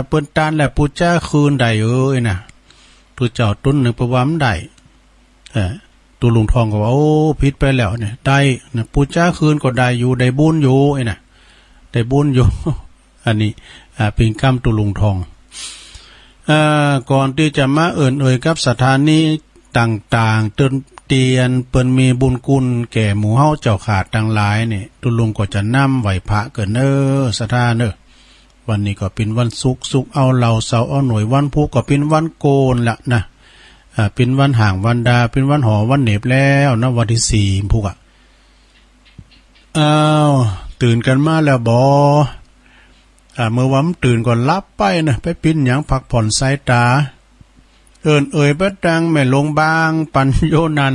เปิ้นตานแหละปูจ้าคืนได้น่ะตัวเจ้าตุ้นนึงประวัมได้ตูลุงทองก็ว่าโอ้ผิดไปแล้วเนี่ยได้นะปูจ้าคืนก็ได้อยู่ได้บุญอยู่น่ะได้บุญอยู่ อันนี้เป็นกรรมตูลุงทองก่อนที่จะมาเอ่ยกับสถานีต่างๆเตือนเตียนเปิ้นมีบุญคุณแก่หมู่เฮาเจ้าขาดทั้งหลายนี่ตุลุงก็จะนำไหวพระเกินสถานวันนี้ก็เป็นวันศุกร์เอาเหล่าเสาร์เอาหน่วยวันพุธก็เป็นวันโกนละนะเป็นวันห่างวันดาเป็นวันหอวันเหน็บแล้วนะวันที่4พุกตื่นกันมาแล้วบ่เมื่อวันตื่นก่อนลับไปนะไปปิ้นหยังพักผ่อนสายตาเอ่ยบัดดังแม่ลงบางปัญโยนัน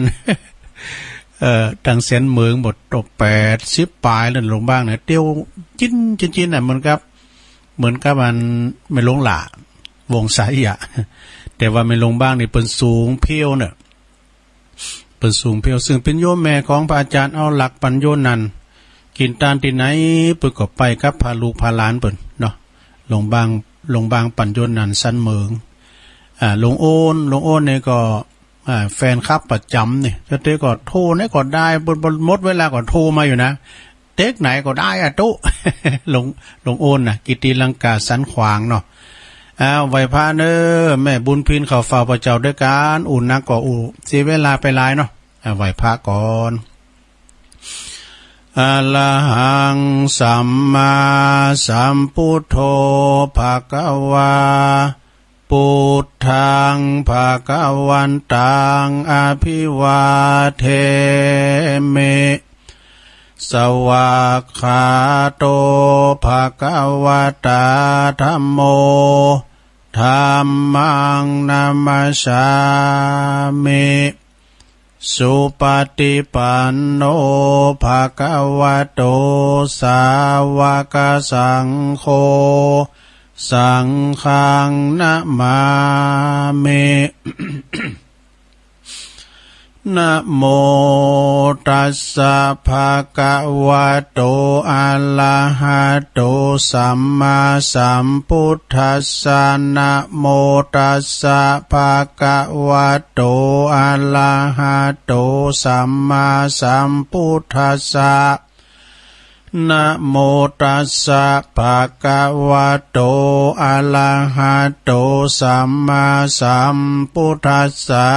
ดังเสียนเมืองบทตก80ปลายแล้วลงบ้างเนี่ยเตี้ยวจิ้นน่ะเหมือนกับมันไม่ลงหล่าวงสายอ่ะแต่ว่าไม่ลงบ้างนี่เปิ้นสูงเพียวเนี่ยเปิ้นสูงเพียวซึ่งเป็นโยมแม่ของพระอาจารย์เอาหลักปัญโยนันกินตานที่ไหนเปิ้นก็ไปกับพาลูกพาหลานเปิ้นเนาะลงบางปัญโยนันสันเมืองลงโอนเนี่ยก็แฟนคลับประจำนี่จะเตก็โทรเนี่ยก็ได้บนหมดเวลาก็โทรมาอยู่นะเต็กไหนก็ได้ตุ๊ ลงโอนน่ะกิติลังกาสันขวางเนาะไหวพระแม่บุญพินเข้าเฝ้าพระเจ้าด้วยการอุ่นนักก็เสียเวลาไปหลายเนาะไหวพระก่อนอะระหังสัมมาสัมพุทโธภะคะวาพุทธังภะคะวันตังอภิวาเทมิสวากขาโตภะคะวะตาธัมโมธัมมังนัมมัสสามิสุปฏิปันโนภะคะวะโตสาวกสังโฆสังฆังนะมามินะโมตัสสะภะคะวะโตอะระหะโตสัมมาสัมพุทธัสสะนะโมตัสสะภะคะวะโตอะระหะโตสัมมาสัมพุทธัสสะนะโมตัสสะภะคะวะโตอะระหะโตสัมมาสัมพุทธัสสะ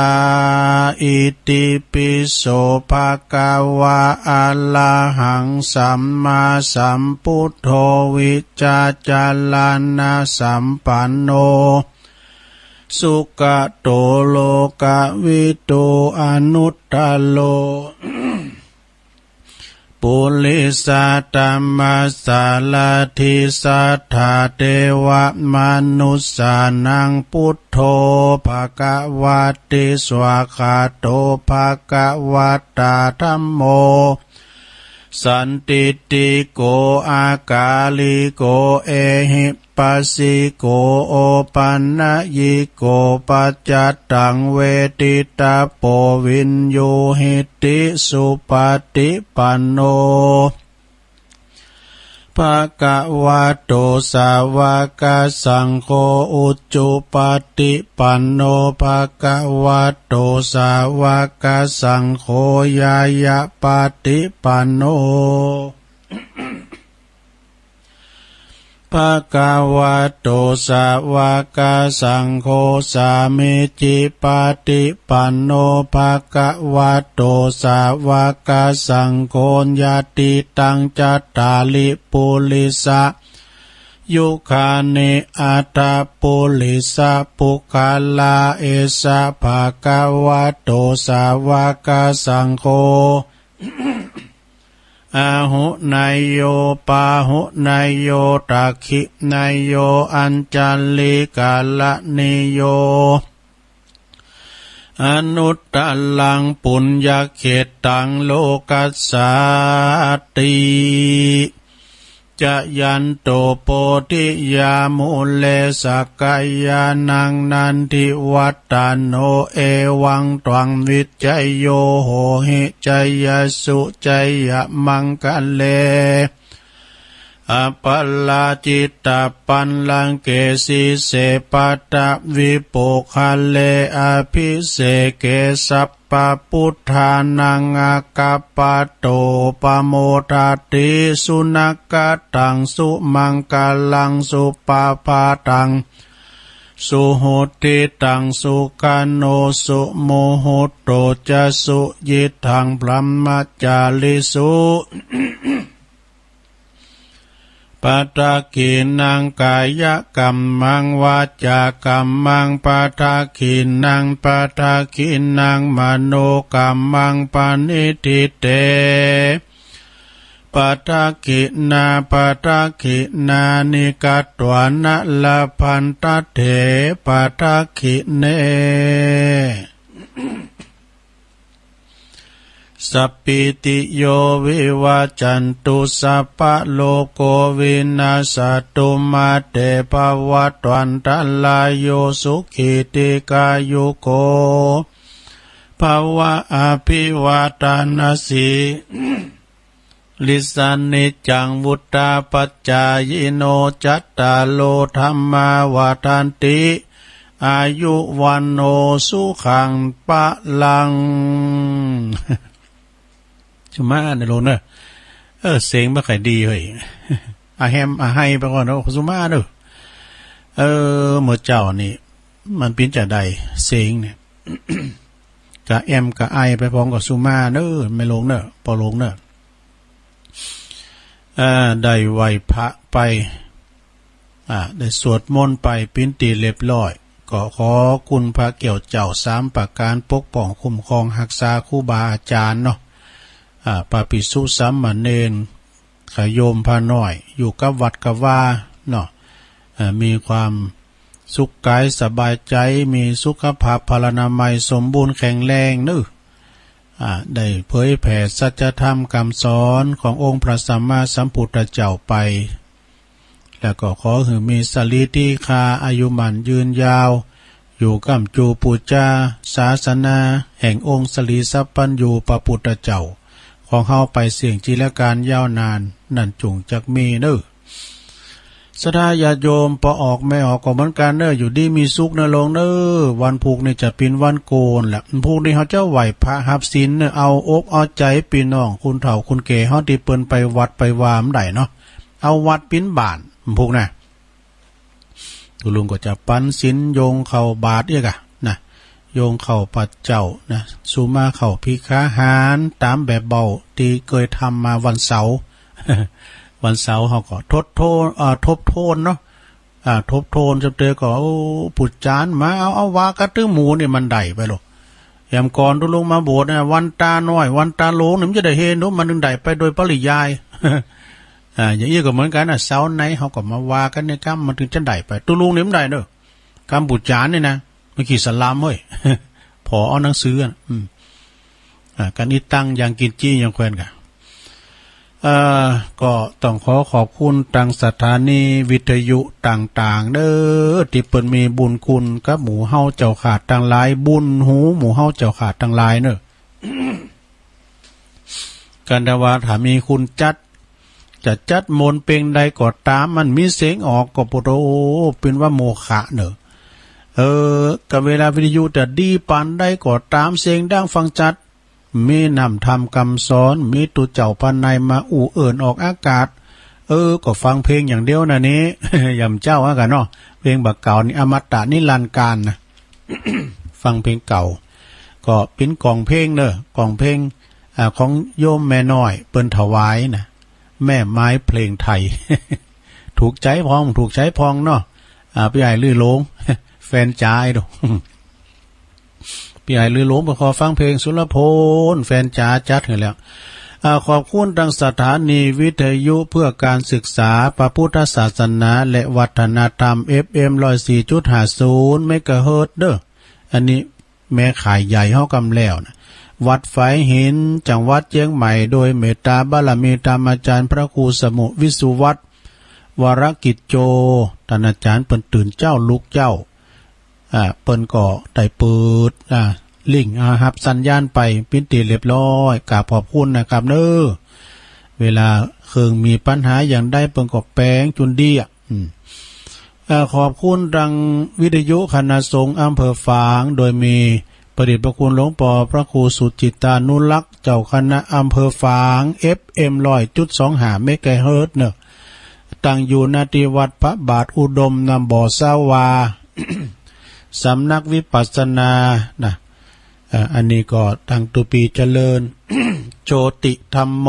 อิติปิโสภะคะวะอะระหังสัมมาสัมพุทโธวิจาจารณะสัมปันโนสุขโตโลกวิโตอนุตตโลปุริสตัมมัสสาลทิสัทธาเทวมนุสสานังพุทโธภควติสวากขาโตภควตาธัมโมสันติติโกอากาลิโกเอหิปัสสิโกโอปันนยิโกปัจจตังเวทิตาโปวินโยหิติสุปฏิปันโนภะคะวะโตสาวกสังโฆอุจจุปฏิปันโนภะคะวะโตสาวกสังโฆยายะปฏิปันโนภะคะวะโตสาวกสังโฆสามิจิปฏิปันโนภะคะวะโตสาวกสังโฆญาติตังจัตตาลิปุริสะยุคานิอัตตปุริสะปุคาลาเอสะภะคะวะโตสาวกสังโฆอาหุนายโยปาหุนายโยตักขินายโยอัญจัลลิกาลนิโยอนุตตลังปุญญเขตังโลกัสสาติจะยันโตโพธิยามุเลสักกายานังนันทิวัตตโนเอวังตวังวิจัยโยโหหิจัยสุจัยมังคะเล อปัลลาจิตตปันลังเกสีเสปัตตวิโปคะเลอภิเสเกสัพปะพุทธานังอากาปะโตปะโมทาติสุนักตังสุมังกาลังสุปาปาตังสุโหติตังสุกาโนสุโมโหโตจะสุยิทังพรหมจาริสุปัตตะขีนังกายกัมมังวาจากัมมังปัตตะขีนังปัตตะขีนังมโนกัมมังปณิทิเตปัตตะขีนาปัตตะขีนานิกัตวานะละพันตะเถปัตตะขีเนสัพพิติโยวิวัจจันตุสัพพะโลกโควินาศตุมาเตภวัตวันตลายโยสุขิติกายุโกภวะอภิวาทานาสีลิสานิจังวุตตาปัจจายโนจัตตาโลธัมมาวาทันติอายุวันโนสุขังปะลังชุมาในโลนเสียงไม่ค่อยดีเฮ้ยอาแฮมอาให้ไปก่อนเนาะชุมาเด้อเมื่อเจ้านี่มันเป็นจะใดเสียงเนี่ยกะแอมกะไอไปพร้อมกับสุมาเด้อไม่ลงเด้อพอลงเด้อได้ไหวพระไปได้สวดมนต์ไปปิ้นตีเรียบร้อยก็ขอคุณพระเกี่ยวเจ้า3ประการปกป้องคุ้มครองรักษาครูบาอาจารย์เนาะพระภิกษุสามเณรขโยมพระน้อยอยู่กับวัดกับว่าเนาะมีความสุขกายสบายใจมีสุขภาพพลานามัยสมบูรณ์แข็งแรงนึได้เผยแผ่สัจธรรมคำสอนขององค์พระสัมมาสัมพุทธเจ้าไปแล้วก็ขอให้มีสลิติคาอายุมันยืนยาวอยู่กัมจูปูจาศาสนาแห่งองค์สลีสัพพัญญูพระพุทธเจ้าของเฮาไปเสี่ยงจีและการยาวนานนั่นจุงจักมีเด้อศรัทธาญาติโยมพอออกไม่ออกก็เหมือนกันเด้ออยู่ดีมีสุขนะลงเด้อวันพุกนี่จะเป็นวันโกนแหละพุกนี่เฮาจะไหวพระหับศีลเอาอกเอาใจพี่น้องคุณเฒ่าคุณแก่เฮาที่เปิ้นไปวัดไปวามได้เนาะเอาวัดปิ้นบ้านพุกน่ะตุลุงก็จะปันศีลโยงเข้าบาทอีกนะโยงเข้าปัจเจ้านะสุมาเข้าพิฆาหารตามแบบเบาที่เคยทำมาวันเสาร์ วันเสาร์เขาก็ทบโทนเนาะทบโทนจำเตอก็ปุจจานมาเอาวากระตื้อหมูเนี่ยมันได้ไปหรอกยามก่อนตุลุงมาบวชเนี่ยวันตาน้อยวันตาโลงเนี่ยมันจะได้เห็นว่ามันนึงได้ไปโดยปริยาย อย่างนี้ก็เหมือนกันเสาร์ไหนเขาก็มาวากันเนี่ยครับมันถึงจะได้ไปตุลุงเนี่ยมันได้เด้อกำปุจจานเนี่ยนะเมื่อกี้สลามเฮ้ย พอเอาหนังสือกันนี้ตั้งอย่างกินจี้อย่างแควนกันก็ต้องขอบคุณทางสถานีวิทยุต่างๆเด้อที่เปิ้นมีบุญคุณกับหมู่เฮาเจ้าขาดต่างหลายบุญหูหมู่เฮาเจ้าขาดต่างหลายเด้อ กันดาว่าถ้ามีคุณจะจัดมนต์เพลงใดก็ตามมันมีเสียงออกก็บ่โตเป็นว่าโมฆะเด้อกับเวลาวิทยุจะดีปานใดก็ตามเสียงดังฟังชัดมีนำทำคำสอนมีตุเจ้าพันในมาอู่เอิ่นออกอากาศก็ฟังเพลงอย่างเดียวนะนี้ ยำเจ้าว่ากันเนาะเพลงบักเก่านี่อมตะนิรันดร์การนะ ฟังเพลงเก่าก็เป็นกล่องเพลงเนอะกล่องเพลงของโยมแม่น้อยเปิ้นถวายนะแม่ไม้เพลงไทย ถูกใจพองเนาะพี่ใหญ่ลื่อโลง แฟนจ๋าไอ้ดู พี่ใหญ่ลือหลวงไปขอฟังเพลงสุรพลแฟนจ๋าจัดให้แล้วขอบคุณทางสถานีวิทยุเพื่อการศึกษาพระพุทธศาสนาและวัฒนธรรม FM 104.50 เมกะเฮิรตซ์เด้ออันนี้แม่ขายใหญ่เฮากำแล้วนะวัดฝายหินจังหวัดเชียงใหม่โดยเมตตาบารมีธรรมอาจารย์พระครูสมุวิสุวัฒน์วรกิจโจท่านอาจารย์เปิ้นตื่นเจ้าลุกเจ้าเปิ้นก็ได้เปิดลิงก์รับสัญญาณไปปิ้นตีเรียบร้อยกราบขอบคุณนะครับเด้อ เวลาเคิงมีปัญหาอย่างใดเปิ้นก็แปลงจุนดีขอบคุณดังวิทยุคณะสงฆ์อำเภอฝางโดยมีประเดชพระคุณหลวงพ่อพระครูสุจิตานุรักษ์เจ้าคณะอำเภอฝาง FM 100.25 เมกะเฮิรตซ์เนอะตั้งอยู่ณที่วัดพระบาทอุดมนำบ่อสาวา สำนักวิปัสสนานะอันนี้ก็ตั้งตุปีเจริญ โชติธรรมโม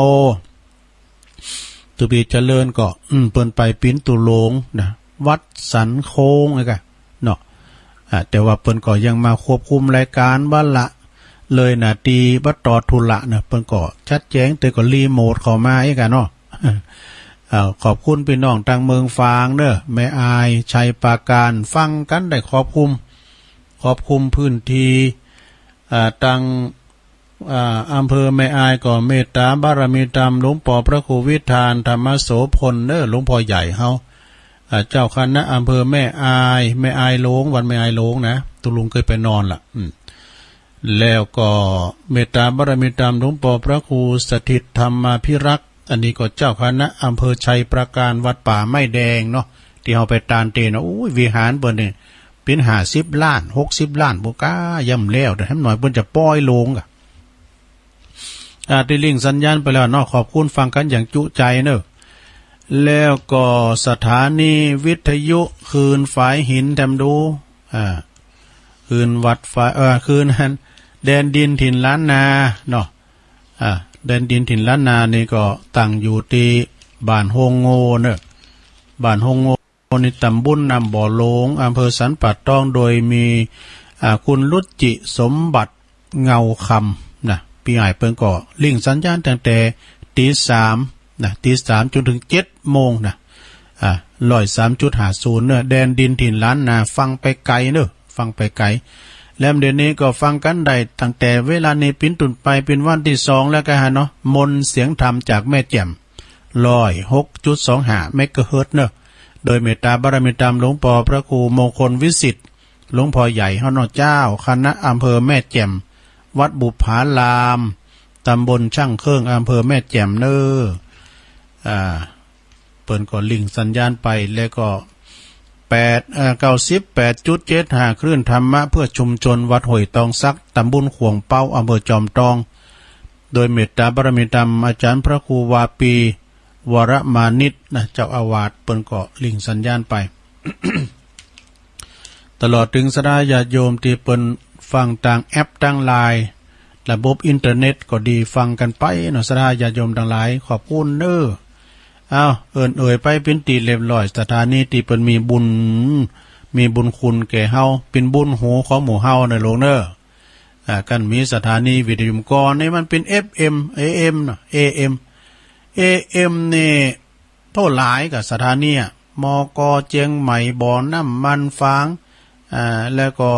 ตุปีเจริญก็เปิ้นไปปิ้นตุโลงนะวัดสันโค้งไอ้กะเนาะแต่ว่าเปิ้นก็ยังมาควบคุมรายการบ้านละเลยนะตีบัดตอดทุละนะเปิ้นก็ชัดแจ้งแต่ก็รีโมทเข้ามาไอ้กะเนาะ ขอบคุณพี่น้องทางเมืองฝางเด้อแม่อายชัยปราการฟังกันได้ขอบคุมพื้นที่ตังอำเภอแม่อายก็เมตตาบารมีธรรมหลวงพ่อพระครูวิธานธรรมโสพลเด้อหลวงพ่อใหญ่เฮาเจ้าคณะอำเภอแม่อายโลงวันแม่อายโลงนะตุลุงเคยไปนอนล่ะแล้วก็เมตตาบารมีธรรมหลวงพ่อพระครูสถิตธรรมาภิรักษ์อันนี้ก็เจ้าคณะอำเภอชัยประการวัดป่าไม้แดงเนาะที่เฮาไปตานเตนะโอ้ยวิหารเปิ้นนี่เป็น50 ล้าน60 ล้านบ่กล้าย่ำแล้วแต่ทำหน่อยเปิ้นจะปล่อยลงอ่ะได้ลิงก์สัญญาณไปแล้วเนาะขอบคุณฟังกันอย่างจุใจเนอะแล้วก็สถานีวิทยุคืนฝายหินแถมดูคืนวัดฝายคืนนั้นแดนดินถิ่นล้านนาเนาะแดนดินถิ่นล้านนานี่ก็ตั้งอยู่ที่บ้านโฮงโง่เนอะบ้านโฮงโง่ในตำบลนำบ่อโลงอำเภอสันป่าตองโดยมีคุณรุจิสมบัติเงาคำนะพี่ใหญ่เพิ่งก็ลิงก์สัญญาณตั้งแต่ตี 3นะตี 3จนถึง 7 โมงนะ103.50เนอะแดนดินถิ่นล้านนาฟังไปไกลเนอะฟังไปไกลแล้วเดี๋ยวนี้ก็ฟังกันได้ตั้งแต่เวลานี้ปิ้นตุนไปเป็นวันที่2แล้วกันฮะเนาะมนเสียงธรรมจากแม่แจ่ม106.25 เมกะเฮิรตซ์เนอะโดยเมตตาบารมีธรรมหลวงพ่อพระครูมงคลวิสิทธิ์หลวงพ่อใหญ่เฮาเนาะเจ้าคณะอำเภอแม่แจ่มวัดบุภารามตำบลช่างเครื่องอำเภอแม่แจ่มเนอะเปิ้นก็ลิงก์สัญญาณไปแล้วก็98.75 คลื่นธรรมะเพื่อชุมชนวัดห้วยตองซักตำบลขวงเป้าอำเภอจอมทองโดยเมตตาบารมีธรรมอาจารย์พระครูวาปีวรมานิตนะเจ้าอาวาสเปิ้นก็ลิงก์สัญญาณไป ตลอดถึงสดาญาติโยมที่เปิ้นฟังต่างแอปต่างไลน์ระบบอินเทอร์เน็ตก็ดีฟังกันไปเนาะสดาญาติโยมทั้งหลายขอบคุณเด้อไปเป็นตีเรียบร้อยสถานีที่เปิ้นมีบุญคุณแก่เฮาเป็นบุญหูของหมู่เฮาในโลกเด้อกันมีสถานีวิทยุก่อนนี่มันเป็น FM AM เนาะ AM นี่เท่าหลายกับสถานีมก.เจียงใหม่บ่อน้ำมันฟางแล้วก็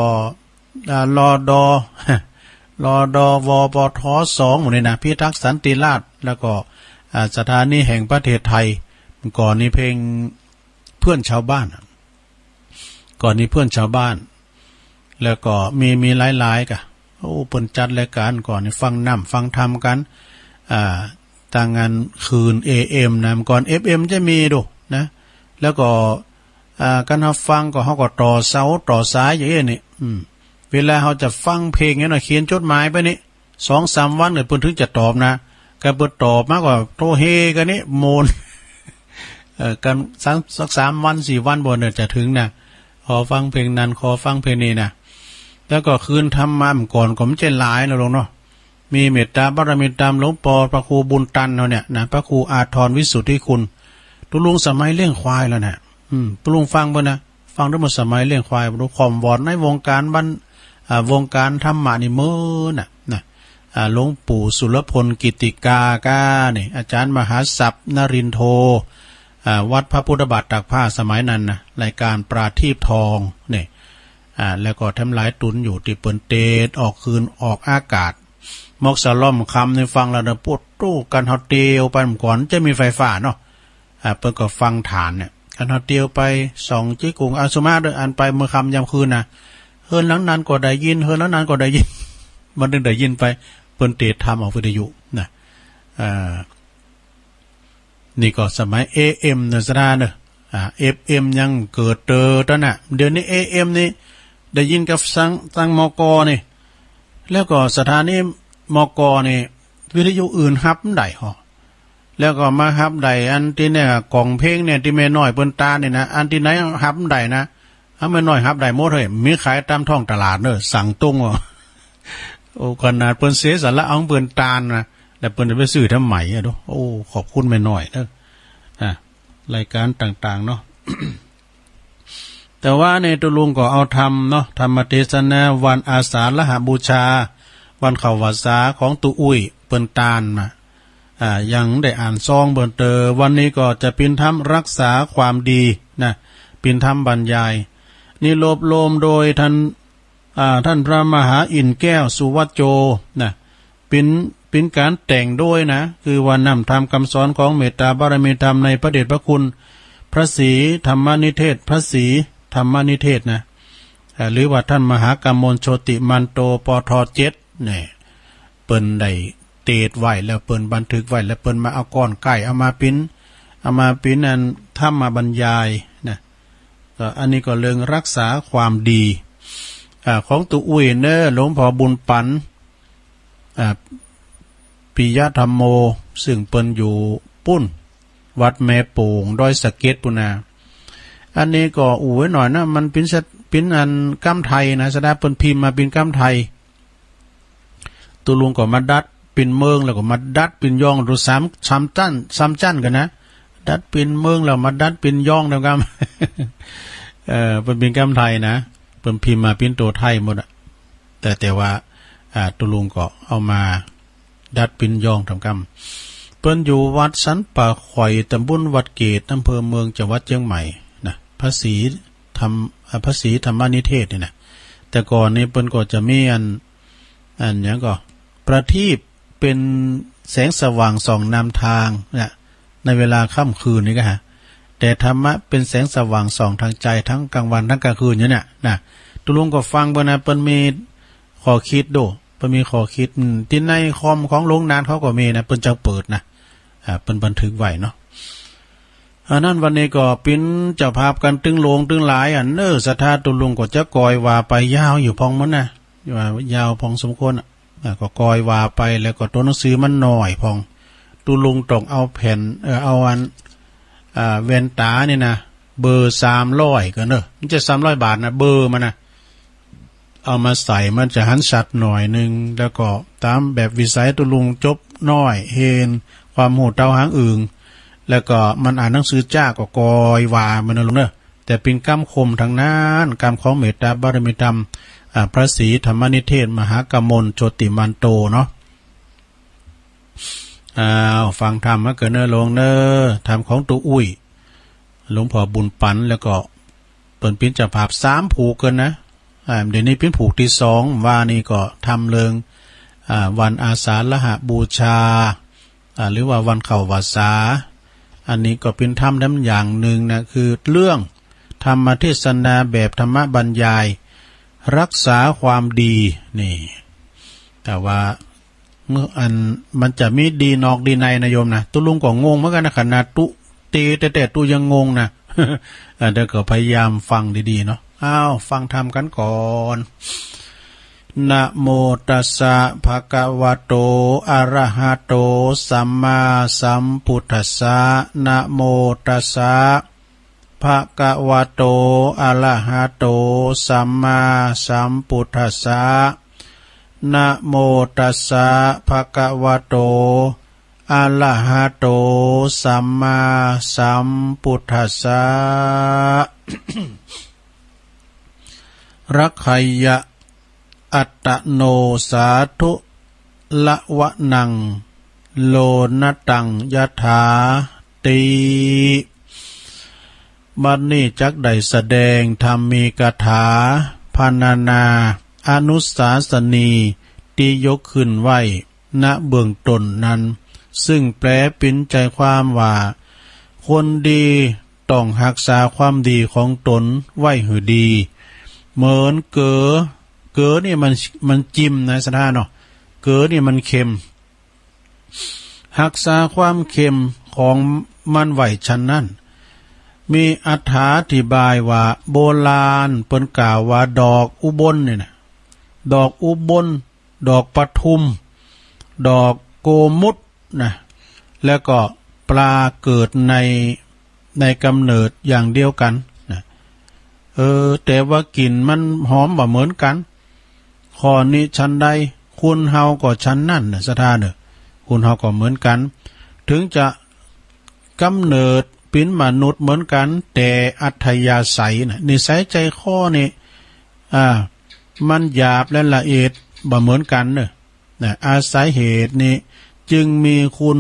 รอดวปท2หมู่นี่นะพิทักษ์สันติราษฎร์แล้วก็สถานีแห่งประเทศไทยก่อนนี้เพลงเพื่อนชาวบ้านก่อนนี้เพื่อนชาวบ้านแล้วก็มีหลายๆกะโอ้เปิ้นจัดรายการก่อนนี่ฟังน้ำฟังธรรมกันต่างงานคืน AM นะก่อน FM จะมีดูนะแล้วก็การเฮาฟังก็เฮาก็ต่อเสาต่อสายอย่างนี้นี่เวลาเฮาจะฟังเพลงเนี่ยเขียนจดหมายไปนี่ 2-3 วันเนี่ยเพิ่นถึงจะตอบนะก็เปิดตอบมากกว่าโทเฮกันนี่โมนกันสัก3 วัน 4 วันบ่เนี่ยจะถึงนะขอฟังเพลงนั้นขอฟังเพลงนี้นะแล้วก็คืนทำมาก่อนก็มันจะหลายนะลงเนาะมีเมตตาบารมีธรรมหลวงพ่อพระครูบุญตันเนาะเนี่ยนะพระครูอาทรวิสุทธิคุณตุลุงสมัยเลี้ยงควายแล้วนะตุลุงฟังบ่นะฟังด้วยมันสมัยเลี้ยงควายบ่ความวอดในวงการบ้านวงการธรรมะนี่มื้อน่ะหลวงปู่สุรพลกิติกากานี่อาจารย์มหาศัพท์นรินโทวัดพระพุทธบาทตากผ้าสมัยนั้นนะรายการปราทีปทองนี่แล้วก็ทำหลายตุนอยู่ที่เปิ้นเตดออกคืนออกอากาศมอกสะล่อมคำในฟังแล้วนะปวดตู้กันเฮาเตียวไปก่อนจะมีไฟฟ้าเนาะเปิ้นก็ฟังฐานเนี่ยกันเฮาเตียวไป2จี้กุงสุมาเด้ออันไปเมื่อค่ำยามคืนนะเฮือนหลังนั้นก็ได้ยินเฮือนหลังนั้นก็ได้ยินมันได้ยินไปเปิ้นเตดทำออกวิทยุนะ นี่ก็สมัย AM เนอะสดาเนอะFM ยังเกิดตอนน่ะเดี๋ยวนี้ AM นี่ได้ยินกับสังมกนี่แล้วก็สถานีมกนี่วิทยุอื่นฮับได้ฮอแล้วก็มาฮับได้อันที่เนี่ยกล่องเพลงเนี่ยที่แม่น้อยเปิ้นตาเนี่ยนะอันที่ไหนฮับได้นะแม่น้อยฮับได้หมดเลยมีขายตามท้องตลาดเด้อสั่งตรงโอ้ขนาดเปิ้นเสียสาระเอาเปิ้นตาลนะแล้วเปิ้นจะไปซื้อทำไมอ่ะดูโอ้ขอบคุณแม่น้อยเด้อรายการต่างๆเนาะ แต่ว่าในตุลุงก็เอาทำเนาะธรรมเทศนาวันอาสาฬหบูชาวันเข้าพรรษาของตุอุ้ยเปิ้นตาลมายังได้อ่านซองเบิ่นเตอวันนี้ก็จะปินธรรมรักษาความดีนะปินธรรมบรรยายนี่โลบโลมโดยท่านพระมหาอินแก้วสุวัจโจนะเป็นการแต่งโดยนะคือวันนำธรรมคำสอนของเมตตาบารมีธรรมในพระเดชพระคุณพระศรีธรรมนิเทศพระศรีธรรมนิเทศนะหรือว่าท่านมหากำมลโชติมันโตปท7เนี่ยเปิ้นได้เตดไว้แล้วเปิ้นบันทึกไว้แล้วเปิ้นมาเอาก้อนไก่เอามาปิ้นอันทำมาบรรยายนะก็อันนี้ก็เรื่องรักษาความดีของตุอุ้ยเนอหลวงพ่อบุญปันปิยธรรมโมซึ่งเปิ้นอยู่ปุ้นวัดแม่โป่งดอยสะเก็ดปุนาอันนี้ก็อู่ไว้หน่อยนะมันเป็นอันกำไทยนะแสดงเปิ้นพิมพ์มาเป็นกำไทยตุลุงก็มาดัดเป็นเมืองแล้วก็มาดัดเป็นย่องดูซ้ำจั่นกันนะดัดเป็นเมืองแล้วมาดัดเป็นย่องนะครับเป็นกำไทยนะเปิ้นพิมพ์มาเป็นตัวไทยหมดแต่ว่าตุลุงก็เอามาดัดเป็นย่องทำกำเปิ้นอยู่วัดสันป่าข่อยตำบลวัดเกตอำเภอเมืองจังหวัดเชียงใหม่นะพระศรีธรรมนิเทศนี่นะแต่ก่อนนี้เปิ้นก็จะมีอันอย่างก็ประทีปเป็นแสงสว่างส่องนำทางนะในเวลาค่ำคืนนี่ก็ฮะแต่ธรรมะเป็นแสงสว่างส่องทางใจทั้งกลางวันทั้งกลางคืนเนี่ยนะตุลุงก็ฟังบ่นะเปิ้นมีขอคิดดูเปิ้นมีขอคิดที่ในคอมของโรงนานเขาก็มีนะเปิ้นจังเปิดนะเปิ้นบันทึกไว้เนาะนั่นวันนี้ก็เป็นเจ้าภาพกันตึงโลงตึงหลายศรัทธาตุลุงก็จะกอยว่าไปยาวอยู่พองมันนะยาวพองสมควรก็กอยว่าไปแล้วก็ตัวหนังสือมันหน่อยพองตุลุงต้องเอาแผ่นเอาอันแว่นตาเนี่ยนะเบอร์300กันมันจะ300 บาทนะเบอร์มันนะเอามาใส่มันจะหันชัดหน่อยนึงแล้วก็ตามแบบวิสัยตุลุงจบน้อยเฮนความโหดเตาหางอึ่งแล้วก็มันอ่านหนังสือจ้าก็กอยว่ามันนะลุงเนอะแต่เป็นกรรมคมทางนั้นกรรมของเมตตาบารมีธรรมพระศรีธรรมนิเทศมหากมลโชติมันโตเนาะฟังธรรมมาเกิดเนอลงเนอธรรมของตุอุ้ยหลวงพ่อบุญปันแล้วก็เปิ่นเป็นเจ้าภาพ3ผูกกันนะเดี๋ยวนี้เป็นผูกที่2ว่านี่ก็ทำเริงวันอาสาฬหบูชาหรือว่าวันเข้าพรรษาอันนี้ก็เป็นธรรมอย่างหนึ่งนะคือเรื่องธรรมเทศนาแบบธรรมบรรยายรักษาความดีนี่แต่ว่าเมื่อมันจะมีดีนอกดีในนะโยมนะตุลุงก็งงเหมือนกันนะขนาดตุตีแต่ตุยังงงนะ เดี๋ยวก็พยายามฟังดีๆเนาะฟังธรรมกันก่อนนะโมตัสสะภะคะวะโตอะระหะโตสัมมาสัมพุทธัสสะนะโมตัสสะภะคะวะโตอะระหะโตสัมมาสัมพุทธัสสะนะโมตัสสะภะคะวะโตอะระหะโตสัมมาสัมพุทธัสสะ รักขัยยะอัตตโนสาธุละวะนังโลนตังยะถาติบัดนี้จักได้แสดงธรรมีกถาพรรณนาอนุสาสนีที่ยกขึ้นไว้ณเบื้องต้นนั้นซึ่งแปลเป็นใจความว่าคนดีต้องรักษาความดีของตนไว้ให้ดีเหมือนเก๋อนี่มันจิ้มนะสถานเนาะเก๋อนี่มันเค็มรักษาความเค็มของ มันไหวชันนั่นมีอธิบายว่าโบราณเปิ้นกล่าวว่าดอกอุบลเนี่ยนะดอกอุบลดอกปทุมดอกโกมุตนะแล้วก็ปลาเกิดในกำเนิดอย่างเดียวกันนะแต่ว่ากลิ่นมันหอมบ่เหมือนกันข้อนี้ชั้นใดคุณเฮาก็ชั้นนั่นนะสถานเนอะคุณเฮาก็เหมือนกันถึงจะกำเนิดเป็นมนุษย์เหมือนกันแต่อัธยาศัยนะนิสัยใจคอนี่มันหยาบและละเอียดบ่เหมือนกันเนอะนะอาศัยเหตุนี้จึงมีคุณ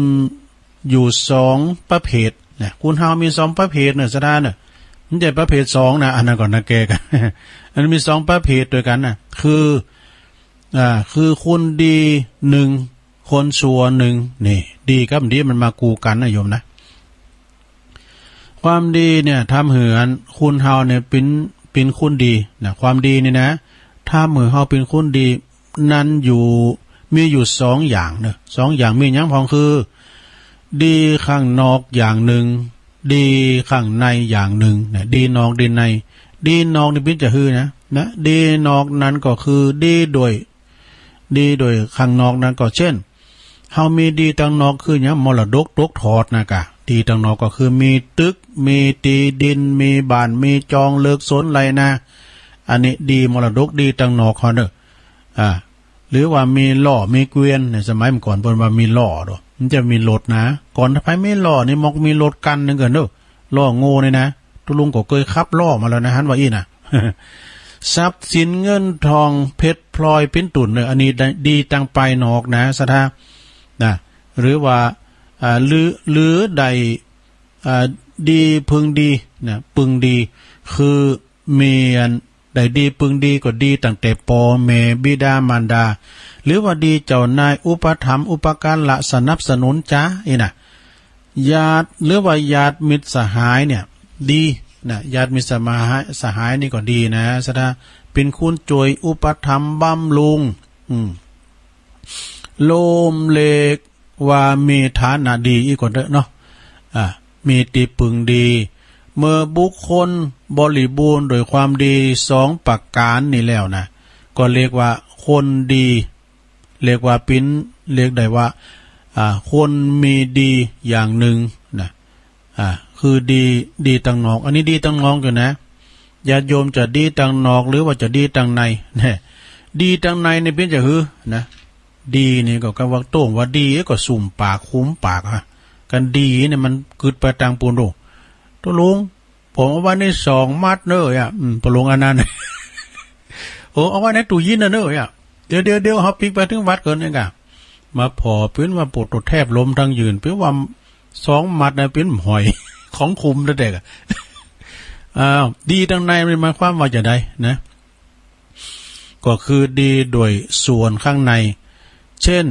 อยู่2ประเภทนะคุณเฮามี2ประเภทเนอะสถานเนอะมันจะประเภท2นะอันนั้นก่อนนะแกกัน อันมี2ประเภทด้วยกันนะคือคุณดี1คนชั่ว1นี่ดีกับดีมันมากูกันนะโยมนะความดีเนี่ยทำเหือนคุณเฮาเนี่ยเป็นคุณดีนะความดีนี่นะถ้ามือเฮาเป็นคุณดีนั้นมีอยู่2อย่างเนอะ2อย่างมีอย่างพองคือดีข้างนอกอย่างหนึ่งดีข้างในอย่างหนึ่งนะดีนอกดีในดีนอกนี่เป็นจะฮือนะดีนอกนั้นก็คือดีโดยข้างนอกนั้นก็เช่นเฮามีดีทางนอกคือหยังมรดกตกทอดนะกะดีทางนอกก็คือมีตึกมีตีดินมีบ้านมีจองเลิกสนอะไรนะอันนี้ดีมรดกดีทางนอกเขาเด้อหรือว่ามีล่อมีเกวียนในสมัยเมื่อก่อนเพิ่นว่ามีล่อดอกมันจะมีรถนะก่อนถ้าไปไม่ล่อนี่มอกมีรถกันนึงกันเด้อล่อโง่นี่นะตุลุงก็เคยขับล่อมาแล้วนะฮั่นว่าอีน่ะ ทรัพย์สินเงินทองเพชรพลอยเป็นตุ่นเนี่ยอันนี้ดีตังไปนอกนะสถานะหรือว่าหรือใดดีพึงดีนะพึงดีคือมีอันใดดีพึงดีก็ดีตั้งแต่พ่อแม่บิดามารดาหรือว่าดีเจ้านายอุปถัมภ์อุปการะสนับสนุนจ้าน่ะญาติหรือว่าญาติมิตรสหายเนี่ยดีนะญาติมิตรสหายนี่ก็ดีนะสถาเป็นคุณช่วยอุปถัมภ์บำรุงโลมเล็กว่ามีฐานะดีอีกคนเด้อเนาะมีตีปึงดีเมื่อบุคคลบริบูรณ์โดยความดี2ประการนี่แล้วนะก็เรียกว่าคนดีเรียกว่าปิ้นเรียกได้ว่าคนมีดีอย่างหนึ่งนะคือดีตังนอกอันนี้ดีตังนอกอยู่นะญาติโยมจะดีตังนอกหรือว่าจะดีตังในเนี่ยดีตังในนี่เป็นจะฮือนะดีนี่ก็กำว่าโต้งว่าดีก็สุ่มปากคุ้มปากกันดีเนี่ยมันกึดไปตังปูนโดตัวลุงผมเอาไว้ใน2 มัดเนอะปลุงอันนั้น โอ้เอาไว้ในตู้ยินเนอะเดี๋ยวเขาปิกไปถึงวัดเกินเองอะมาพอเพื่อนว่าปวดตัวแทบล้มทั้งยืนเพื่อว่า2 มัดนะเป็นหอย ของคุมนั่นเด็กดีทางในมันหมายความว่าจะได้นะก็คือดีโดยส่วนข้างในเช่น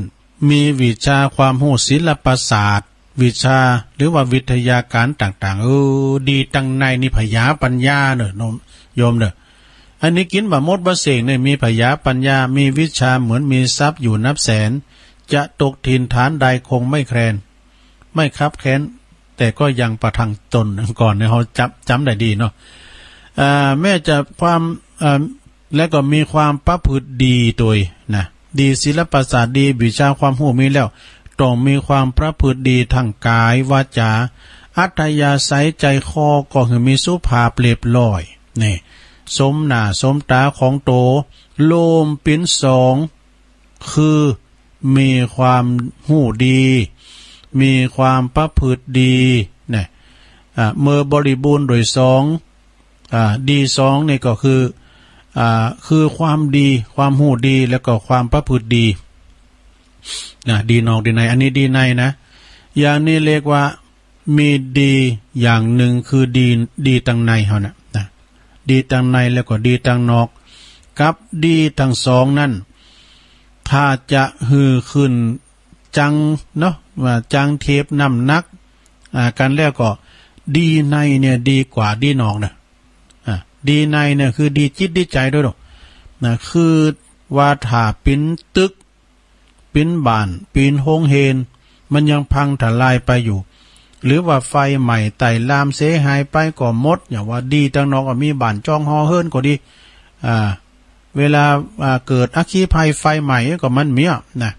มีวิชาความรู้ศิลปศาสตร์วิชาหรือว่าวิทยาการต่างๆดีทางในนี่พยาปัญญาเนอะโยมเนอะอันนี้กินบะมดบะเสงเนี่ยมีพยาปัญญามีวิชาเหมือนมีทรัพย์อยู่นับแสนจะตกถิ่นฐานใดคงไม่แคลนไม่คับแค้นแต่ก็ยังประทังตนก่อนเนี่ยเขาจำได้ดีเนาะแม้จะความและก็มีความประพฤติดีตัวนะดีศิลปศาสตร์ดีวิชาความรู้มีแล้วต้องมีความประพฤติดีทางกายวาจาอัธยาศัยใจคอก็คือมีสุภาพเรียบร้อยนี่สมหน้าสมตาของโตโลมปิ้น2คือมีความหู้ดีมีความประพฤติดีเนี่ยเมื่อบริบูรณ์โดยดี2นี่ก็คือความดีความหู้ดีแล้วก็ความประพฤติดีนะดีนอกดีในอันนี้ดีในนะอย่างนี้เรียกว่ามีดีอย่างหนึ่งคือดีทางในเฮานะดีทางในแล้วก็ดีทางนอกกับดีทั้ง2นั่นถ้าจะฮือขึ้นจังเนาะว่าจังเทปน้ำหนักกันแล้วก็ดีในเนี่ยดีกว่าดีนอกนะดีในเนี่ยคือดีจิตดีใจด้วยหรอกนะคือว่าถ้าปิ้นตึกปิ้นบ้านปิ้นโฮงเฮนมันยังพังทลายไปอยู่ หรือว่าไฟใหม่ไต่ลามเสียหายไปก็หมดอย่างว่าดีตั้งนอกก็มีบ้านจ้องฮอเฮิรนก็ดีเวลาเกิดอัคคีภัยไฟใหม่ก็มันเมียนะ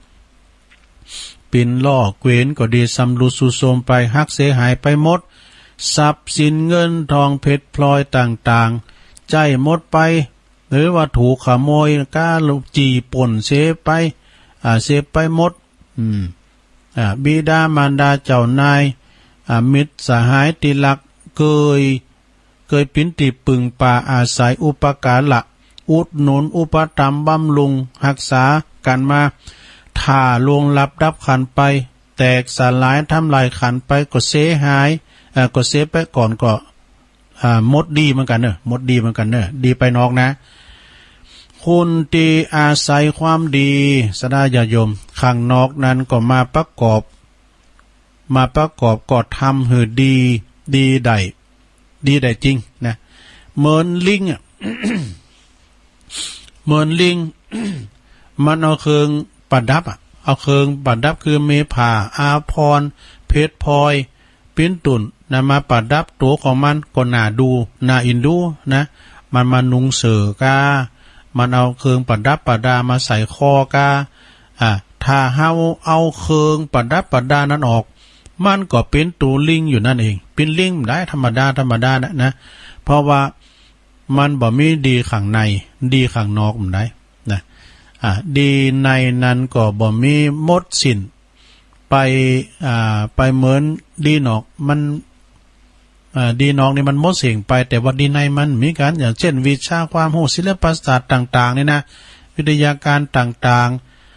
ปินล่อเกวนก็ดีสำรุดสุโทรมไปหักเสียหายไปหมดทรัพย์สินเงินทองเพชรพลอยต่างๆใจหมดไปหรือว่าถูกขโมยก้าลูกจีป่นเสไปเสไปหมดบิดามารดาเจ้านายมิตรสหายติลักเคยปินติปึงป่าอาศัยอุปการะอุดหนุนอุปถัมภ์บำรุงรักษากันมาถ้าลวงลับดับขันไปแตกสลายทำลายขันไปก็เสียหายก็เสียไปก่อนก็มดดีเหมือนกันเนอะมดดีเหมือนกันเนอะดีไปนอกนะคุณตีอาศัยความดีสดาญาโยมข้างนอกนั้นก็มาประกอบก็ทำให้ดีได้จริงนะเหมือนลิงเหมือนลิง มันเอาเครื่องประดับเอาเครื่องประดับคือเมผาอาพรเพชรพลอยปิ้นตุ่นนะมาประดับตัวของมันก็น่าดูน่าอินดูนะมันมานุงเสือกามันเอาเครื่องประดับประดามาใส่คอกาถ้าเฮาเอาเครื่องประดับประดานั้นออกมันก็เป็นตัวลิงอยู่นั่นเองเป็นลิงได้ธรรมดานะเพราะว่ามันบ่มีดีข้างในดีข้างนอกมันได้นะดีในนั้นก็บ่มีหมดสิ้นไปเหมือนดีนอกมันดีนอกนี่มันหมดเสียงไปแต่ว่าดีในมันมีกันอย่างเช่นวิชาความรู้ศิลปศาสตร์ต่างๆนี่นะวิทยาการต่าง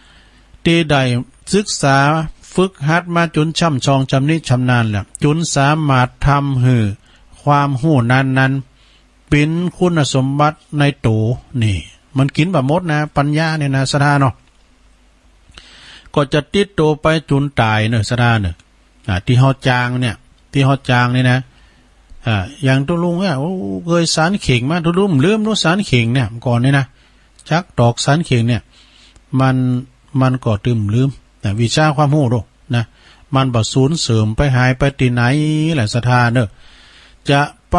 ๆที่ได้ศึกษาฝึกหัดมาจนช่ำชองชำนิชำนาญแล้วจนสามารถทำให้ความรู้นั้นเป็นคุณสมบัติในตัวนี่มันกินแบบมดนะปัญญาเนี่ยนะสถานเนาะก็จะติดตัวไปจนตายเนอะสถานเนอะที่ฮอจางเนี่ยนะอย่างตุลุงเคยสารเข่งมาตุลุงลืมรู้สารเข่งเนี่ยก่อนเนี่ยนะชักดอกสารเข่งเนี่ยมันก็ลืมวิชาความรู้ดูนะมันบ่สูญเสริมไปหายไปที่ไหนแหละสถานเนอะจะไ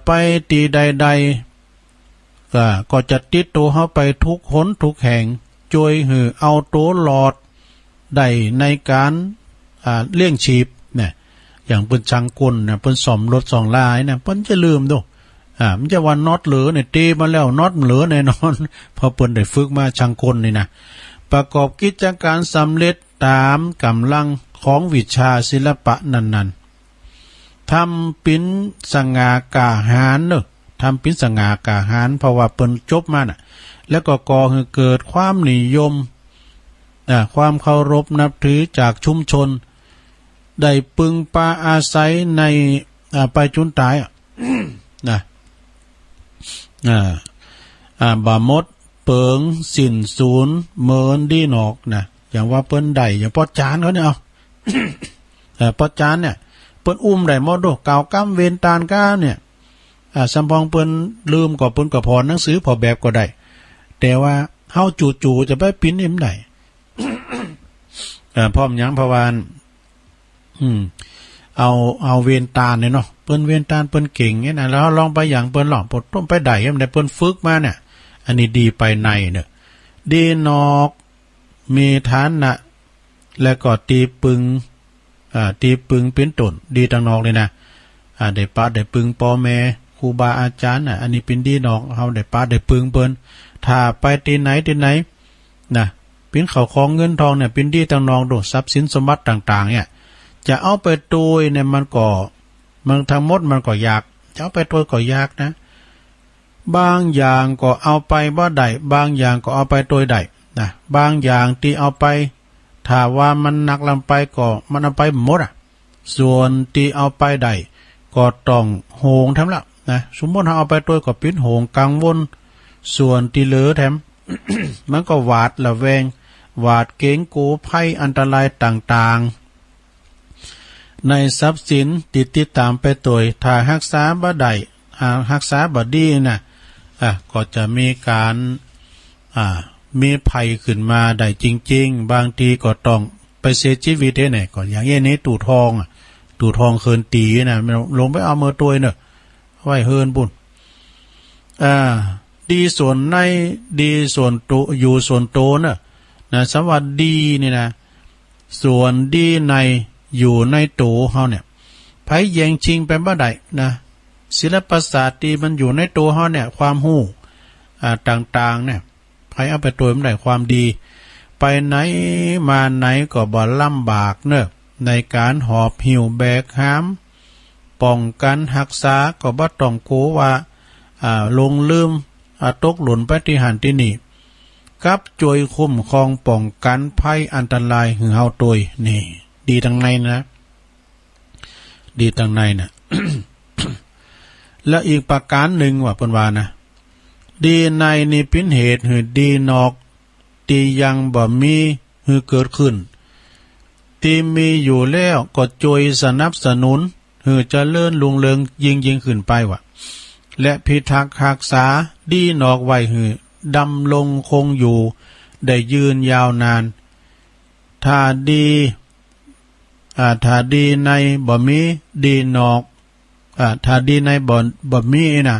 ปตีใดๆก็จะติดตัวเข้าไปทุกหนทุกแห่งช่วยหือเอาตัวหลอดได้ในการเลี้ยงชีพเนี่ยอย่างเปิ้นช่างกลเนี่ยเปิ้นซ่อมรถสองลายเนี่ยเปิ้นจะลืมดูมันจะวันน็อตเหลือเนี่ยตีมาแล้วน็อตเหลือแน่นอนพอเปิ้นได้ฝึกมาช่างกลนี่นะประกอบกิจการสำเร็จตามกำลังของวิชาศิลปะนั้นๆทำปิ้นสง่ากาหาญเนอะทำปิ้นสง่ากาหาญเพราะว่าเปิ้นจบมาน่ะแล้วก็ก่อให้เกิดความนิยมความเคารพนับถือจากชุมชนได้ปึงปาอาศัยในไปจนตายนะบามดเปิงสินศูนย์เมินดีนอกนะอย่างว่าเปิ้นได้อย่างปอจานเขาเนี่ยเอาปอจานเนี่ยเปิ้นอุ้มได้หมดดูเก่ากำเวนตานก้าเนี่ยสัมพองเปิ้นลืมก็เปิ้นก็พอหนังสือพอแบบก็ได้แต่ว่าเฮาจู่ๆจะไปปิ้นเอ็มได้ พร้อมยังพะวานเอาเวนตาเนี่ยเนาะเปิ้นเวนตาเปิ้นเก่งเนี่ยนะแล้วลองไปอย่างเปิ้นหลอกปดต้มไปได้ยังได้เปิ้นฝึกมาเนี่ยอันนี้ดีไปในเนี่ยดีนอกมีฐานะและก็ตีปึงเป็นต้นดีทางนอกเลยนะได้ปะได้ปึงพ่อแม่ครูบาอาจารย์อันนี้เป็นดีนอกเฮาได้ปะได้ปึงเปิ้นถ้าไปที่ไหนนะเป็นเขาของเงินทองเนี่ยเป็นดีทางนอกดูทรัพย์สินสมบัติต่างๆเนี่ยจะเอาไปตุยเนี่ยมันทั้งหมดมันก็ยากจะเอาไปตุยก็ยากนะบางอย่างก็เอาไปบ่ได้บางอย่างก็เอาไปตุยได้นะบางอย่างที่เอาไปถ้าว่ามันหนักลำไปก็มันเอาไปหมดส่วนที่เอาไปได้ก็ต้องโหงทำละนะสมมติเราเอาไปตุยก็ปิ้นโหงกังวลส่วนที่เหลือแถม มันก็หวาดระแวงหวาดเกรงกลัวภัยอันตรายต่างๆในทรัพย์สินติดตามไปตัวถ้ารักษาบ่ได้รักษาบ่ดีนะก็จะมีการมีภัยขึ้นมาได้จริงๆบางทีก็ต้องไปเสียชีวิตได้ไหนก่อนอย่างนี้ตู่ทอง ตู่ทองเคินตีนะลงไปเอามือตัวเนอะไว้เฮินปุ่นดีส่วนในดีส่วนโตอยู่ส่วนโตนะสวัสดีนี่นะส่วนดีในอยู่ในโตเฮาเนี่ยไผแย่งชิงเป็นบ่ได้นะศิลปศาสตร์ที่มันอยู่ในตัวเฮาเนี่ยความรู้ต่างๆเนี่ยไผเอาไปตัวมันได้ความดีไปไหนมาไหนก็บ่ลำบากเนอะในการหอบหิวแบกหามป้องกันรักษาก็บ่ต้องกลัวว่าลงลืมตกหล่นไปที่หันที่นี่กับช่วยคุ้มครองป้องกันภัยอันตรายหือเฮาตัวนี่ดีทางในนะดีทางในน่ะ และอีกประการหนึ่งว่าเพิ่นว่านะดีในนี่เป็นเหตุหือดีนอกที่ยังบ่มีหือเกิดขึ้นที่มีอยู่แล้วก็ช่วยสนับสนุนหือเจริญรุ่งเรืองยิ่งขึ้นไปว่ะและพิทักษ์รักษาดีนอกไว้หือดำรงคงอยู่ได้ยืนยาวนานถ้าดีในบ่มีดีนอกถ้าดีในบ่มีนะ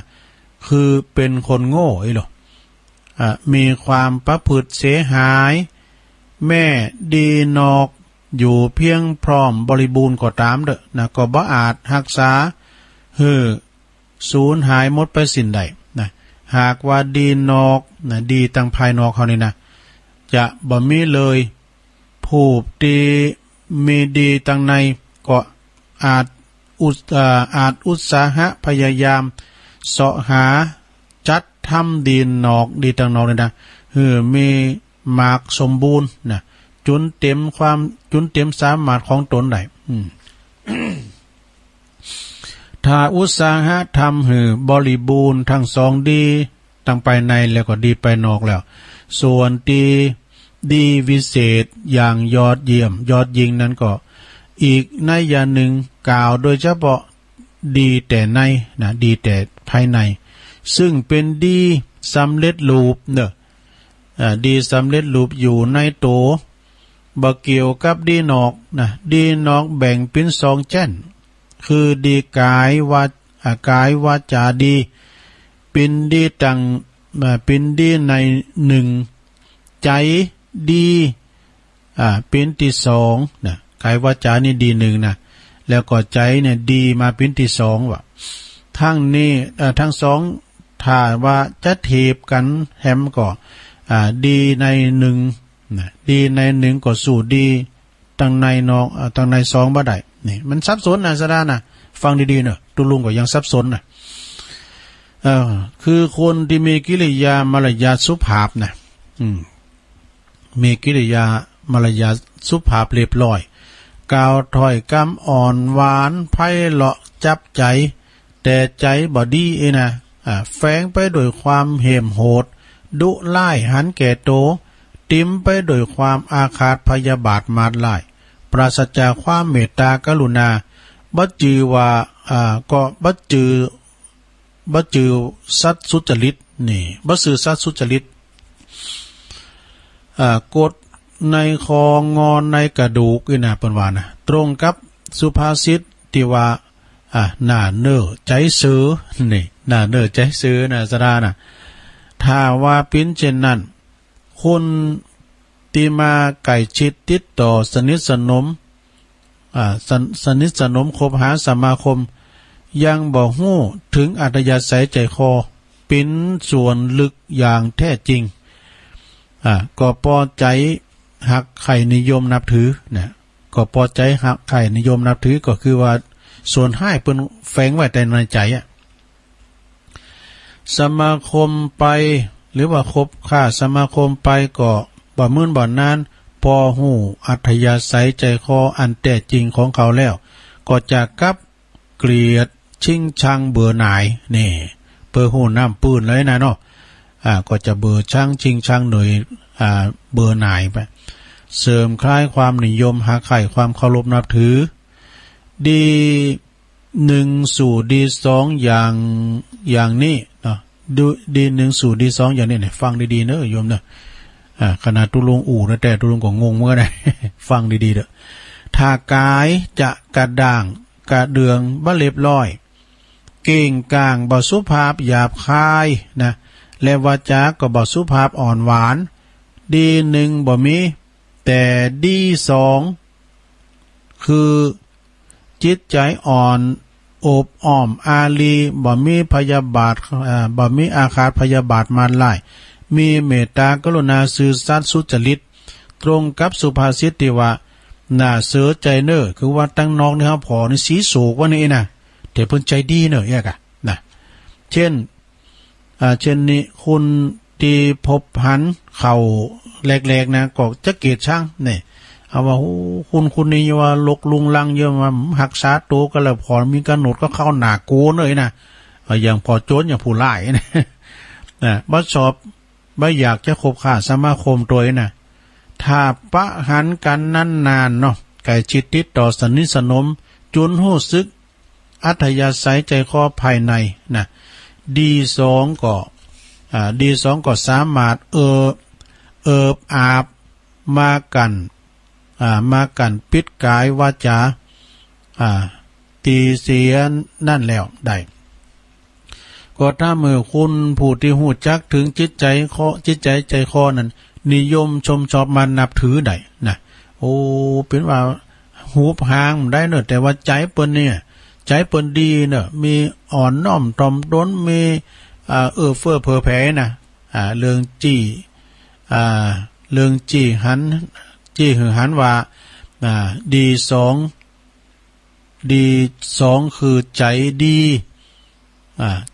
คือเป็นคนโง่หรอมีความประพฤติเสียหายแม่ดีนอกอยู่เพียงพร้อมบริบูรณ์ก็ตามเด้อนะก็บ่อาจรักษาสูญหายหมดไปสิ้นใดนะหากว่าดีนอกนะดีตั้งภายนอกเขานี่นะจะบ่มีเลยผู้ที่มีดีตั้งในก็อาจอุตสาหะพยายามเสาะหาจัดทำดีนอกดีตั้งนอกนี่นะมีมากสมบูรณ์นะจนเต็มสามารถของตนได้ ถ้าอุตสาหะทำบริบูรณ์ทั้งสองดีตั้งไปในแล้วก็ดีไปนอกแล้วส่วนดีวิเศษอย่างยอดเยี่ยมยอดยิ่งนั้นก็อีกนัยยะหนึ่งกล่าวโดยเฉพาะดีแต่ในนะดีแต่ภายในซึ่งเป็นดีสำเร็จรูปเนอะดีสำเร็จรูปอยู่ในโตบ่เกี่ยวกับดีนอกนะดีนอกแบ่งเป็นสองแจ้นคือดีกายวาจาดีเป็นดีตั้งเป็นดีในหนึ่งใจดีเป็นที่สองนะกายวาจานี่ดีหนึ่งนะแล้วก็ใจเนี่ยดีมาเป็นที่สองว่ะทั้งนี้ทั้งสองถ้าว่าจะเทียบกันแฮมก็ดีในหนึ่งนะดีในหนึ่งก็สู่ดีตั้งในนอกตั้งในสองบ่ได้นี่มันซับซ้อนนะสดานะฟังดีๆเนอะตุลุงก็ยังซับซ้อนนะคือคนที่มีกิริยามารยาทสุภาพนะมีกิริยามารยาทสุภาพเรียบร้อยกล่าวถ้อยคำอ่อนหวานไพเราะจับใจแต่ใจบ่ดีนะแฝงไปโดยความเหี้ยมโหดดุร้ายหันแก่โตติมไปโดยความอาฆาตพยาบาทมาดร้ายปราศจากความเมตตากรุณาบ่จือว่าก็บ่จือสัตว์สุจริตนี่บ่ซื่อสัตว์สุจริตกดในคองอนในกระดูกนี่นะเปิ้นว่านะตรงกับสุภาษิตที่ว่าหน้าเน้อใจซื้อนี่หน้าเน้อใจซื้อนะสดานะถ้าว่าเป็นเช่นนั้นคนที่มาใกล้ชิดติดต่อสนิทสนมสนิทสนมคบหาสมาคมยังบ่ฮู้ถึงอัธยาศัยใจคอเป็นส่วนลึกอย่างแท้จริงก็พอใจหักไข่นิยมนับถือนะก็พอใจหักไข่นิยมนับถือก็คือว่าส่วนให้เปิ้นแฝงไว้แต่ในใจสมาคมไปหรือว่าคบค้าสมาคมไปก็บ่มื้นบ่นานพอฮู้อัธยาศัยใจคออันแท้จริงของเขาแล้วก็จะกลับเกลียดชิงชังเบื่อหน่ายนี่เปิ้นฮู้น้ำปืนเลยนะเนาะก็จะเบื่อชังชิงชังหน่อยเบื่อหน่ายไปเสริมคล้ายความนิยมหาไข่ความเคารพนับถือดีหนึ่งสู่ดีสองอย่างนี้เนาะดีหนึ่งสู่ดีสองอย่างนี้เนี่ยฟังดีๆเนอะโยมเนอะขนาดตุลุงอู่แต่ตุลุงก็งงเมื่อได ฟังดีๆเด้อถ้ากายจะกระด้าง กะเดืองบ่เรียบร้อยเก่งกลางบ่สุภาพหยาบคายนะและวาจาก็บ่สุภาพอ่อนหวานดีหนึ่งบ่มีแต่ดีสองคือจิตใจอ่อนอบอ้อมอารีบ่มีพยาบาทบ่มีอาฆาตพยาบาทมารร้ายมีเมตตากรุณาซื่อสัตย์สุจริตตรงกับสุภาษิตที่ว่าน่าเสือใจเนอคือว่าตั้งนอกนี่ครับพอนี่สีโศกว่านี่นะแต่เพิ่นใจดีเนอแยกอ่ะนะเช่นนี้คุณที่พบหันเข่าแหลกๆนะก็จะเกียรติช่างนี่เอาว่าคุณนี่ว่าลกลุงลังเยอะมาหักษาโตก็แล้วพอมีกำหนดก็เข้าหนาโกนเลยนะอย่างพอโจรอย่างผู้ร้ายนะบ่ชอบบ่อยากจะคบค้าสมาคมตัวนะถ้าปะหันกันนานๆเนาะไก่ชิดติดต่อสนิทสนมจนหู้สึกอัธยาศัยใจคอภายในนะดีสองก็สามารถอาบมากันปิดกายวาจาตีเสียนั่นแล้วได้ก็ถ้ามือคุณผู้ที่หูจักถึงจิตใจใจคอนั้นนิยมชมชอบมานับถือได้นะโอ้เป็นว่าหูพางได้เนอะแต่ว่าใจเปิ้นเนี่ยใจเปิ้นดีเนอะมีอ่อนน้อมถ่อมตนมีเฟื่อเผอแผ่นะเรื่องจี้หันว่าดีสองคือใจดี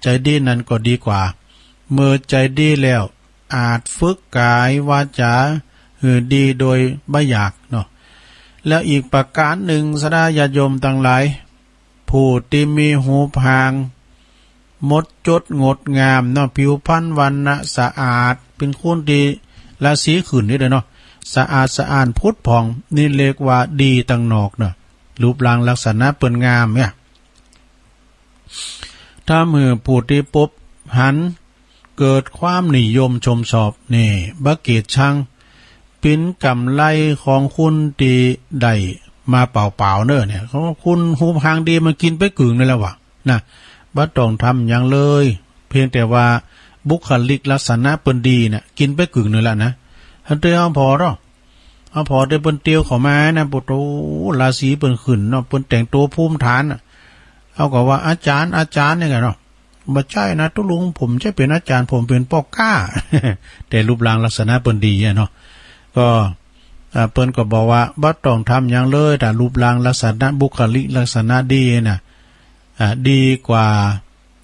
ใจดีนั้นก็ดีกว่าเมื่อใจดีแล้วอาจฝึกกายวาจาดีโดยไม่อยากเนาะแล้วอีกประการหนึ่งสดาญาติโยมทั้งหลายผู้ที่มีหูพางมดจดงดงามเนาะผิวพรรณวรรณะสะอาดเป็นคนดีราศีขึ้นนี่เด้อเนาะสะอาดสะอ้านพุทธผ่องนี่เรียกว่าดีตั้งนอกเนาะรูปร่างลักษณะเปิ้นงามเนี่ยถ้ามือผู้ที่พบหันเกิดความนิยมชมชอบนี่บักเกียรติชังปิ้นกำไรของคุณดีได้มาเปล่าๆเนอะเนี่ยเขาคุณหูพางดีมากินไปกึ่งนี่แล้ววะนะบ่ต้องทำอย่างเลยเพียงแต่ว่าบุคลิกลักษณะเปิ้นดีเนี่ยกินไปกึ่งนี่แหละนะฮันเตเอาพอเนาะเอาพอได้เปิ้นเตียวเข้ามานะปุโตราศีเปิ้นขึ้นเนาะเปิ้นแต่งตัวภูมิฐานเอาก็ว่าอาจารย์เนี่ยกันเนาะบ่ใช่นะตุลุงผมจะเป็นอาจารย์ผมเป็นพ่อกล้า แต่รูปร่างลักษณะเปิ้นดีเนาะก็เปิ้นก็บอกว่าบ่ต้องทำอย่างเลยแต่รูปร่างลักษณะบุคลิกลักษณะดีน่ะดีกว่า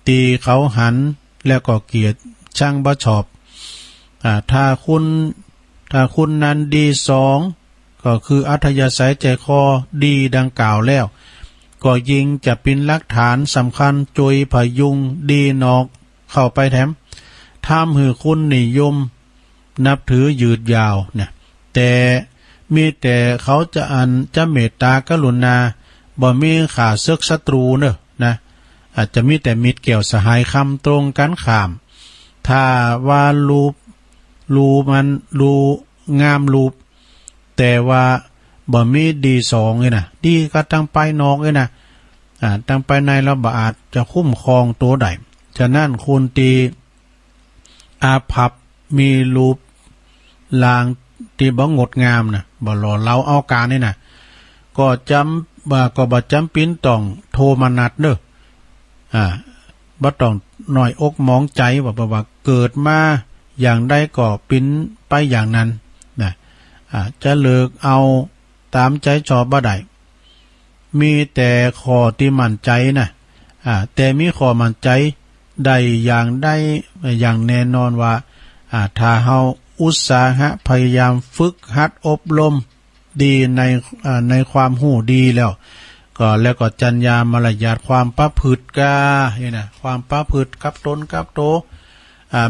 ตีเขาหันแล้วก็เกียรติช่างบ่ชอบถ้าคุณนั้นดีสองก็คืออัธยาศัยใจคอดีดังกล่าวแล้วก็ยิ่งจะเป็นหลักฐานสำคัญจุยพยุงดีนอกเข้าไปแถมทำให้คุณนิยมนับถือยืดยาวเนี่ยแต่มีแต่เขาจะเมตตากรุณาบ่มีขาศึกศัตรูเนอะนะอาจจะมีแต่มิตรเกี่ยวสหายคำตรงกันข้ามถ้าว่ารูงามรูปแต่ว่าบ่มีดีสองเลยนะดีก็ตั้งไปนอกเลยนะตั้งไปในระบาดจะคุ้มครองตัวใดฉะนั้นคุณตีอาภัพมีรูปลางที่บ่งดงามนะบ่หล่อเล้าเอาการนี่นะก็บ่จำเป็นต้องโทมนัดเด้อบ่ต้องหน่อยอกมองใจว่าเกิดมาอย่างใดก็ปิ้นไปอย่างนั้นนะจะเลิกเอาตามใจชอบบ่ได้มีแต่ข้อที่มั่นใจนะแต่มีข้อมั่นใจได้อย่างแน่นอนว่าถ้าเฮาอุตสาหะพยายามฝึกหัดอบรมดีในความหูดีแล้วก็จัญญามารยาทความประพฤติกาเนี่ยนะความประพฤติกับตนกับโต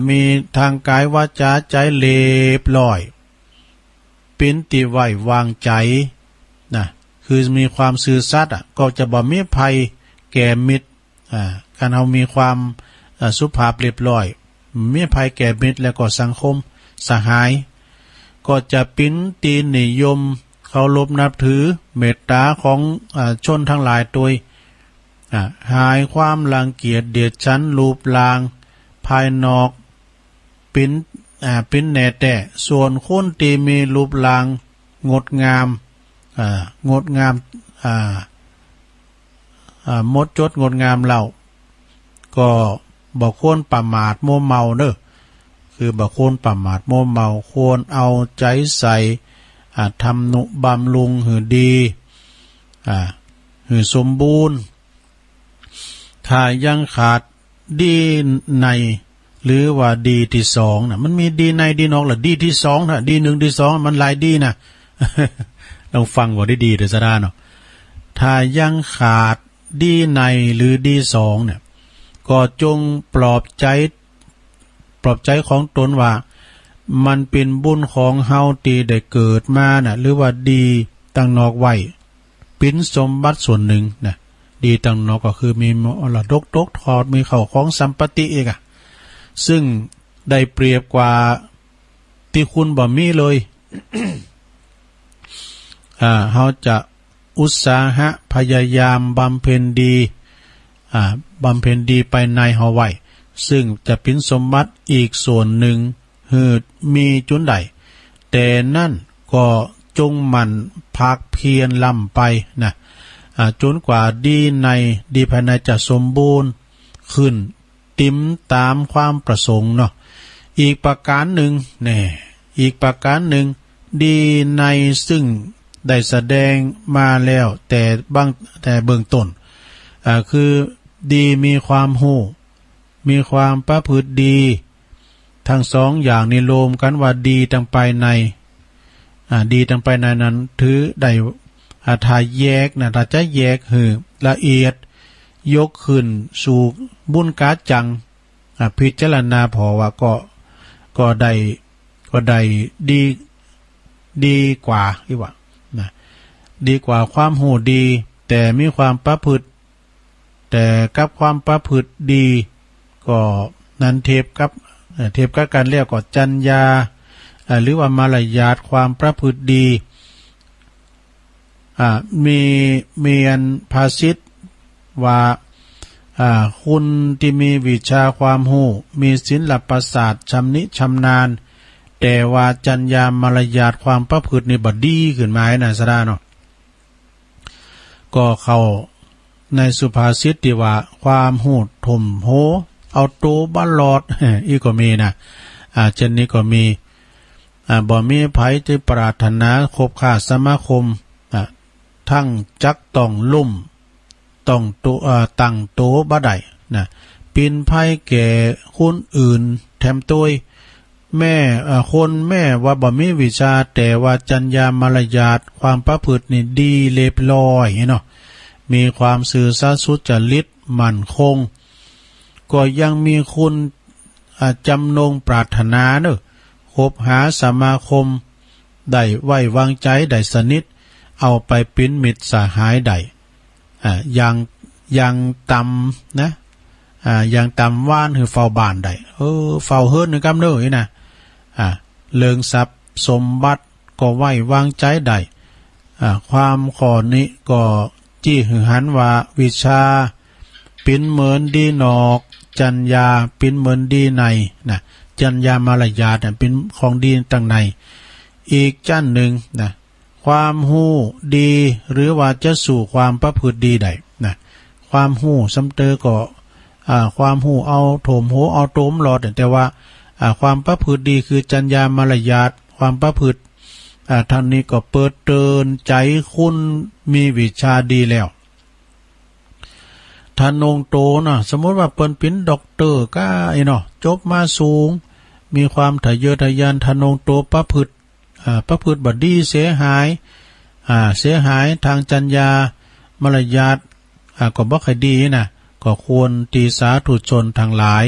มีทางกายวาจาใจเรียบร้อยเป็นติไว้วางใจนะคือมีความซื่อสัตย์ก็จะบ่มีภัยแก่มิตรการเอามีความสุภาพเรียบร้อยมีภัยแก่มิตรแล้วก็สังคมสหายก็จะปิ้นตีนิยมเคารพนับถือเมตตาของชนทั้งหลายโดย หายความรังเกียจเดียดชั้นรูปร่างภายนอกปิ้นแน่แต่ส่วนคนที่มีรูปร่างงดงามงดงามมดจดงดงามเราก็บ่ควรประมาทโมเมาเด้อคือบ่ควรประมาทโมเมาควรเอาใจใส่ทำนุบำรุงหือดีหือสมบูรณ์ถ้ายังขาดดีในหรือว่าดีที่สองนะมันมีดีในดีนอกหรือดีที่สองนะดีหนึ่งดีสองมันหลายดีนะลองฟังว่าได้ดีเดี๋ยวจะได้เนาะถ้ายังขาดดีในหรือดีสองเนี่ยก็จงปลอบใจของตนว่ามันเป็นบุญของเฮาตีได้เกิดมาน่ะหรือว่าดีตั้งนอกไว้เป็นสมบัติส่วนหนึ่งนะดีตั้งนอกก็คือมีมรดกตกทอดมีเข้าของสัมปติอีกซึ่งได้เปรียบกว่าที่คุณบ่มีเลย เฮาจะอุตสาหะพยายามบำเพ็ญดีบำเพ็ญดีไปในเฮาไว้ซึ่งจะเป็นสมบัติอีกส่วนหนึ่งมีจุนใดแต่นั่นก็จงมันภาคเพียรลำไปนะจนกว่าดีในดีภายในจะสมบูรณ์ขึ้นติมตามความประสงค์เนาะอีกประการหนึ่งอีกประการหนึ่งดีในซึ่งได้แสดงมาแล้วแต่เบื้องต้นคือดีมีความรู้มีความประพฤติดีทั้งสองอย่างนี้รวมกันว่าดีตั้งไปในดีตั้งไปในนั้นถือได้ถ้าแยกนะถ้าจะแยกหือละเอียดยกขึ้นสู่บุญกาจังพิจารณาพอว่าก็ได้ดีกว่าอีกว่านะดีกว่าความหูดีแต่มีความประพฤติแต่กับความประพฤติดีก็นั้นเทียบกับการเรียกก็จรรยาหรือว่ามารยาทความประพฤติดีมีอันภาษิตว่าคุณที่มีวิชาความรู้มีศิลปศาสตร์ชำนิชำนาญแต่ว่าจรรยามารยาทความประพฤตินี่บ่ดีขึ้นมาให้น่ะซะดาเนาะก็เข้าในสุภาษิตที่ว่าความรู้ถมโหเอาโตบ้านหลอดอีกก็มีนะเช่นนี้ก็มีบ่มีไผที่ปรารถนาคบค้าสมาคมทั้งจักต้องลุ่มต้องตั้งโตบ่ได้นะปินไผแก่คนอื่นแถมตัวแม่คนแม่ว่าบ่มีวิชาแต่ว่าจรรยามารยาทความประพฤตินี่ดีเรียบร้อยเนาะมีความซื่อสัตย์สุจริตมั่นคงก็ยังมีคุณจำนงปรารถนาเนอะคบหาสมาคมได้ไว้วางใจได้สนิทเอาไปเป็นมิตรสหายได้อย่างต่ำนะอย่างต่ำว่านคือเฝ้าบ้านได้เฝ้าเฮิรนนึงกำเนิดนะเลิงทรัพย์สมบัติก็ไว้วางใจได้ความขอนี้ก็จี้หือหันว่าวิชาปินเหมือนดีนอกจัญญาปินเหมือนดีในนะจัญญามารยาทเป็นของดีตั้งในอีกจั้นหนึ่งนะความหู้ดีหรือว่าจะสู่ความประพฤติดีได้นะความหู้ซ้ำเตอก็ความหู้เอาโถมโหเอาโตมหลอดแต่ว่าความประพฤติดีคือจัญญามารยาทความประพฤติท่านนี้ก็เปิดเตือนใจคุณมีวิชาดีแล้วท่านองโตนะสมมติว่าเปิ้นเป็นด็อกเตอร์ก็เนาะจบมาสูงมีความทะเยอทะยานท่านองโตประพฤติบ่ดีเสียหายทางจัญญามารยาทก็บ่ค่อยดีนะก็ควรตีสาธุชนทั้งหลาย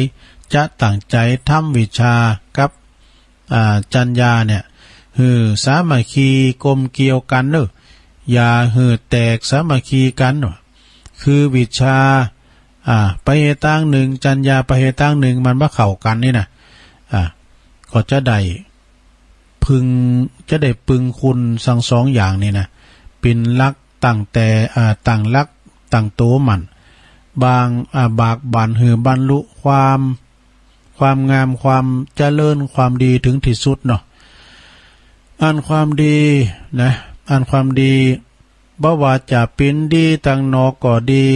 จะตั้งใจทำวิชากับจัญญาเนี่ยสามัคคีกลมเกี่ยวกันเนอะอย่าแตกสามัคคีกันเนอะคือวิชาไปเหตุตั้งหนึ่งจัญญาไปเหตุตั้งหนึ่งมันบ่เข้ากันนี่นะก็จะได้ปึงคุณทั้งสองอย่างนี่นะเป็นลักตั้งแต่ตั้งลักตั้งโตมัน บางบากบั่นหือบรรลุความงามความเจริญความดีถึงที่สุดเนาะอันความดีนะอันความดีบ่ว่าจะเป็นดีตั้งนอกก็ดี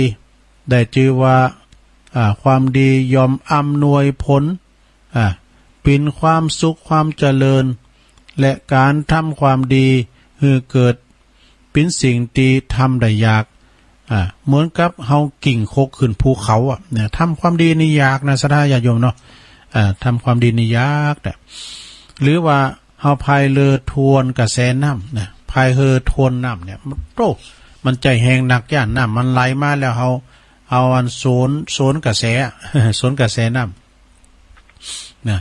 ได้ชื่อว่าความดียอมอำนวยผลเป็นความสุขความเจริญและการทำความดีให้เกิดเป็นสิ่งที่ทำได้ยากเหมือนกับเฮากิ่งโคกขึ้นภูเขาเนี่ยทำความดีนี่ยากนะศรัทธาญาติโยมเนาะทำความดีนี่ยากแต่หรือว่าเฮาพายเรือทวนกระแสน้ำนะพายเรือทวนน้ำเนี่ยมันใจแหงหนักย่านน้ำมันไหลมาแล้วเอาอันโซนกระแสโซนกระแสน้ำนะ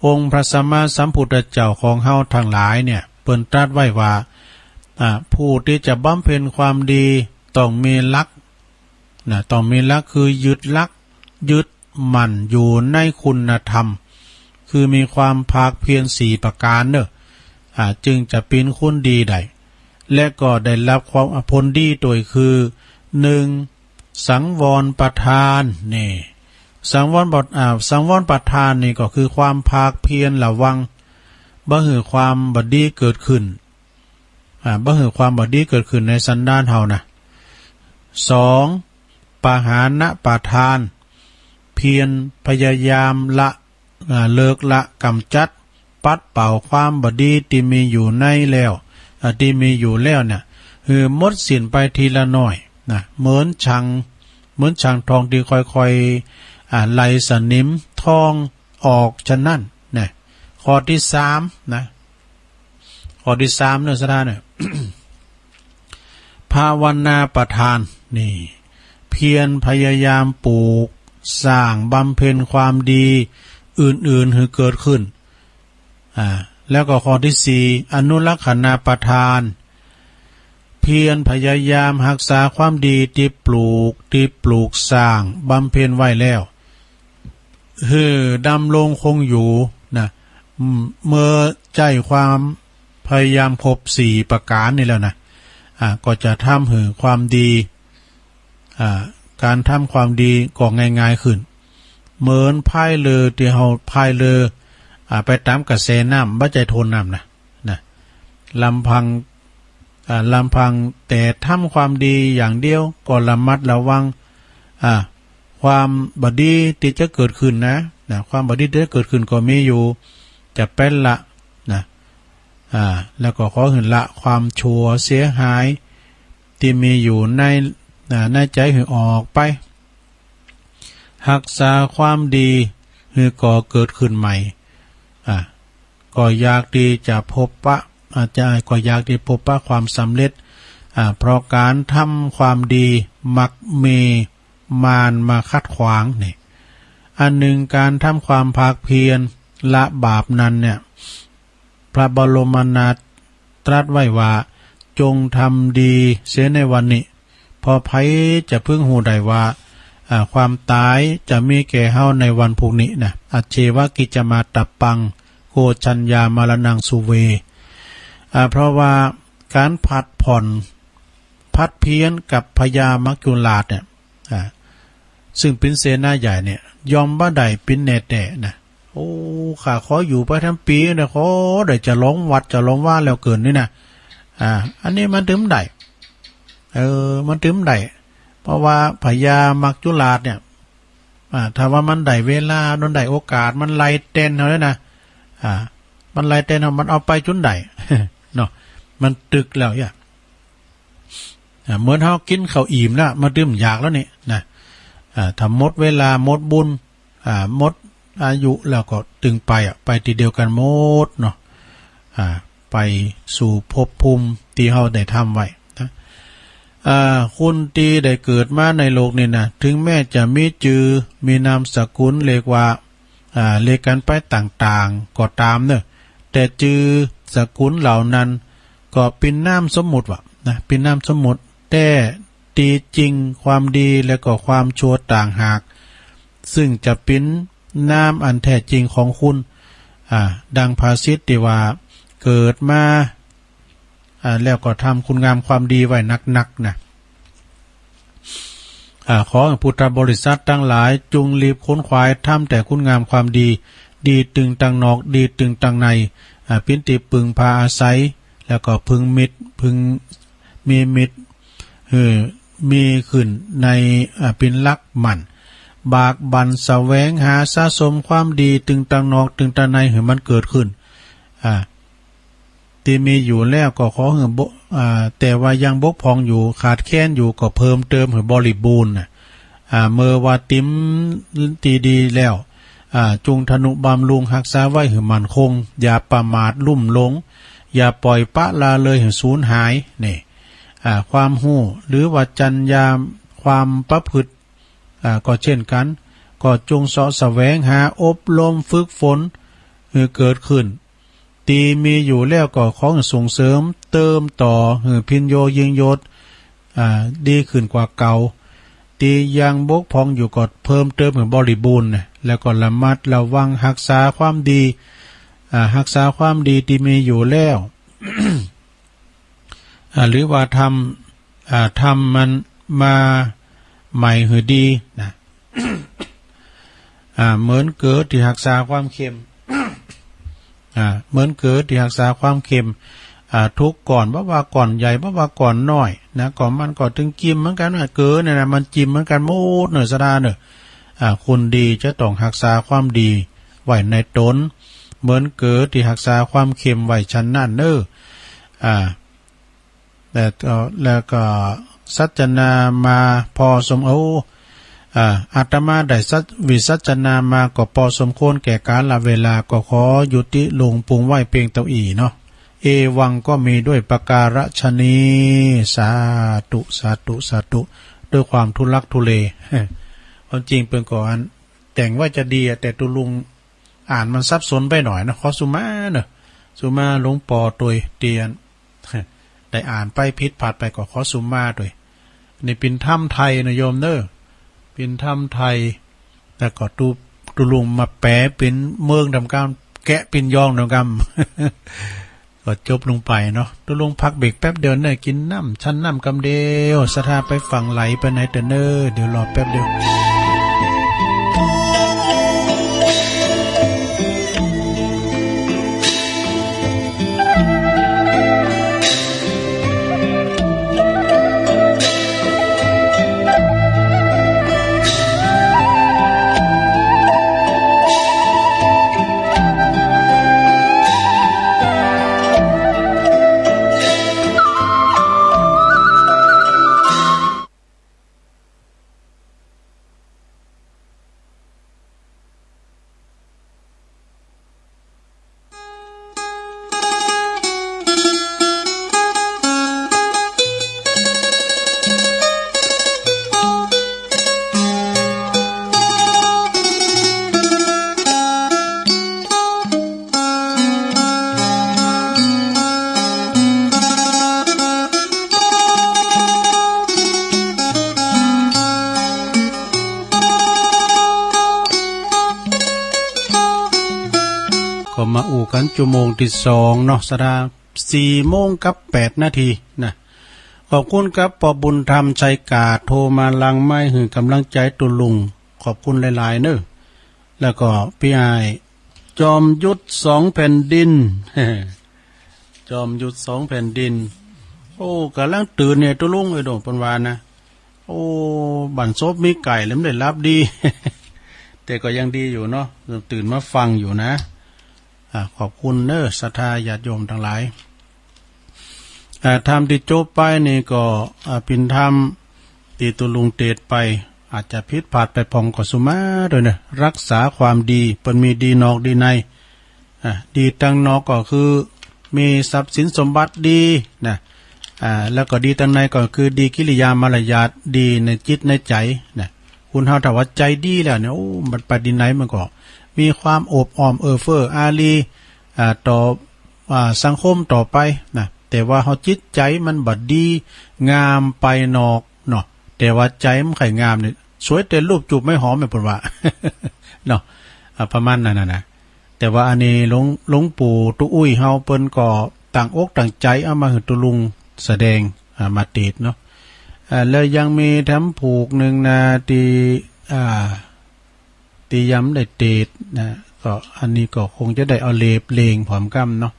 องค์พระสัมมาสัมพุทธเจ้าของเฮาทั้งหลายเนี่ยเปิ้นตรัสไว้ว่าผู้ที่จะบำเพ็ญความดีต้องมีหลักนะต้องมีหลักคือยึดมั่นอยู่ในคุณธรรมคือมีความภาคเพียร4ประการเนอะจึงจะเป็นคนดีได้และก็ได้รับความผลดีโดยคือ 1. สังวรประทานนี่สังวรประทานนี่ก็คือความภาคเพียรระวังบ่ให้ความบดีเกิดขึ้นบ่ให้ความบดีเกิดขึ้นในสันดานเฮานะ 2. ปหานะประทานเพียรพยายามเลิกละกำจัดปัดเป่าความบดีที่มีอยู่ในแล้วที่มีอยู่แล้วเนี่ยคือหมดสิ้นไปทีละน้อยนะเหมือนช่างทองที่ค่อยๆไหลสนิมทองออกฉะนั้นนะข้อที่3นะข้อที่3เนี่ยสถานเนี่ย ภาวนาประทานนี่เพียรพยายามปลูกสร้างบำเพ็ญความดีอื่นๆให้เกิดขึ้นแล้วก็ข้อที่4อนุรักษณประทานเพียรพยายามรักษาความดีที่ปลูกสร้างบำเพ็ญไว้แล้วดำรงคงอยู่นะเมื่อใจความพยายามครบ4ประการนี่แล้วนะก็จะทำให้ความดีการทำความดีก็ง่ายๆขึ้นเหมือนพายเรือที่เฮาพายเรือไปตามกระแสน้ำบ่ใจทนน้ำนะลำพังแต่ทำความดีอย่างเดียวก็ระมัดระวังความบดีที่จะเกิดขึ้นนะความบดีที่จะเกิดขึ้นก็มีอยู่จะเป็นละนะแล้วก็ขอให้ละความชั่วเสียหายที่มีอยู่ในใจให้ออกไปรักษาความดีให้ก่อเกิดขึ้นใหม่ก็อยากที่จะพบปะก็อยากที่พบปะความสำเร็จเพราะการทำความดีมักมีมารมาขัดขวางนี่อันหนึ่งการทำความภาคเพียรละบาปนั้นเนี่ยพระบรมนาถตรัสไว้ว่าจงทำดีเสียในวันนี้พอไผจะพึงหูได้ว่าความตายจะมีแก่เฮาในวันพรุ่งนี้นะอัจเชวกิจมาตับปังโกชัญญามารนังสุเวเพราะว่าการพัดเพี้ยนกับพญามัจจุราชเนี่ยซึ่งเป็นเสนาใหญ่เนี่ยยอมบ่ได้เป็นแน่แต่นะโอ้ข้าขออยู่ไปทั้งปีนะขอได้จะร้องวัดจะร้องว่าแล้วเกินนี่นะอันนี้มันถึงได้มันถึงได้เพราะว่าพญามัจจุราชเนี่ยถ้าว่ามันได้เวลามันได้โอกาสมันไล่เต้นเอาเลยนะมันไล่เต้นเอามันเอาไปจนได้ เนาะมันตึกแล้วอย่างเหมือนเขากินข้าวอิ่มแล้วมาดื่มอยากแล้วนี่นะถ้าหมดเวลาหมดบุญหมดอายุแล้วก็ตึงไปทีเดียวกันหมดเนาะไปสู่ภพภูมิที่เขาได้ทำไว้นะคุณที่ได้เกิดมาในโลกนี่นะถึงแม้จะมีจื่อมีนามสกุลเรียกว่าเรียกกันไปต่างๆก็ตามเนอะแต่จื่อสกุลเหล่านั้นก็เป็นนามสมมุติว่ะนะเป็นนามสมมุติแต่ดีจริงความดีและก็ความชั่วต่างหากซึ่งจะเป็นนามอันแท้จริงของคุณดังภาษิตที่ว่าเกิดมาแล้วก็ทำคุณงามความดีไว้นักๆนะ ขอให้พุทธบริษัททั้งหลายจงรีบค้นคว้าทำแต่คุณงามความดีดีตึงตังนอกดีตึงตังในพินติปึงพาอาศัยแล้วก็พึงมิตรพึงมีมิตรมีขึ้นในเป็นลักหมั่นบากบันแสวงหาสะสมความดีตึงตังนอกตึงตังในให้มันเกิดขึ้นที่มีอยู่แล้วก็ขอให้แต่ว่ายังบกพร่องอยู่ขาดแคลนอยู่ก็เพิ่มเติมให้บริบูรณ์เมื่อว่าติ้มตีดีแล้วจงทนุบำรุงรักษาไว้ให้มั่นคงอย่าประมาทลุ่มหลงอย่าปล่อยปะละเลยให้สูญหายนี่ความหู้หรือว่าจัญญาความประพฤติก็เช่นกันก็จงเสาะแสวงหาอบรมฝึกฝนให้เกิดขึ้นตีมีอยู่แล้วก็ขอส่งเสริมเติมต่อให้พินโยยิงยศดีขึ้นกว่าเก่าตียังบกพร่องอยู่ก็เพิ่มเติมให้บริบูรณ์แล้วก็ระมัดระวังรักษาความดีรักษาความดีที่มีอยู่แล้ว หรือว่าทำมันมาใหม่ให้ดีนะ เหมือนเกิดที่รักษาความเค็ม เหมือนเกิดที่รักษาความเค็มทุกก่อนว่าก่อนใหญ่ว่าก่อนน้อยนะก่อนมันก็ถึงจิ้มเหมือนกันเกิดเนี่ยนะมันจิ้มเหมือนกันโมดเนอสดาเนอคนดีจะต้องรักษาความดีไว้ในตนเหมือนเกิดที่รักษาความเค็มไว้ชั้นนั่นเนอแล้วก็สัจนามาพอสมอาตมาได้วิสัจนามาก็พอสมควรแก่กาลเวลาก็ขอยุติลงปุงไหวเพียงเต้าอีเนาะเอวังก็มีด้วยประการฉนี้สาธุสาธุสาธุด้วยความทุลักทุเลความจริงเป็นก่อนแต่งว่าจะดีแต่ตุลุงอ่านมันซับซ้อนไปหน่อยนะขอสุมาเนอะสุมาหลวงปอตัวเตียนได้อ่านไปพิษผัดไปก็ขอสุมาด้วยนี่เป็นถ้ำไทยนะโยมเนอะเป็นถ้ำไทยแต่ก็ตุลุงมาแปะเป็นเมืองทำการแกะเป็นย่องทำการก็จบลงไปเนาะตุลุงพักเบรกแป๊บเดียวเนี่ยกินน้ำชั้นน้ำกำเดียวสถาไปฝั่งไหลไปไหนแต่เนอเดี๋ยวรอแป๊บเดียวก็มาอู่กันชั่วโมงที่2เนาะสดา4 โมงกับ8 นาทีนะขอบคุณครับปอบุญธรรมชัยกาโทรมาลังไม่หือกำลังใจตุลุงขอบคุณหลายๆเนอะแล้วก็พี่ไอจอมยุทธ2 แผ่นดิน จอมยุทธ2 แผ่นดินโอ้กำลังตื่นเนี่ยตุลุงไอ้โดมปนวานนะโอ้บั่นซบมีไก่แล้วไม่ได้รับดี แต่ก็ยังดีอยู่เนาะตื่นมาฟังอยู่นะขอบคุณเนอะศรัทธาญาติโยมทั้งหลายธรรมที่จบไปนี่ก็เป็นธรรมที่ตุลุงเตดไปอาจจะผิดพลาดไปพองก็สุมาด้วยนะรักษาความดีเป็นมีดีนอกดีในดีตั้งนอกก็คือมีทรัพย์สินสมบัติดีนะแล้วก็ดีตั้งในก็คือดีกิริยามารยาทดีในจิตในใจนะคุณเฮาถ้าว่าใจดีแล้วเนี่ยโอ้มันไปดีไหนมันก็มีความโอบอ้อมเฟื้ออารีต่อสังคมต่อไปนะแต่ว่าเฮาจิตใจมันบ่ดีงามไปนอกเนาะแต่ว่าใจมันไข่งามนี่สวยแต่รูปจูบไม่หอมแม่นบ่ว่า เนาะประมาณนั้นนะแต่ว่าอันนี้หลวงปู่ตุอุ้ยเฮาเปิ้นก็ต่างอกต่างใจเอามาให้ตุลุงแสดงมาเทศเนาะ แล้วยังมีแถมผูกหนึ่งนะตีย้ำได้เตดนะก็อันนี้ก็คงจะได้เอาเลงผอมกำเนาะ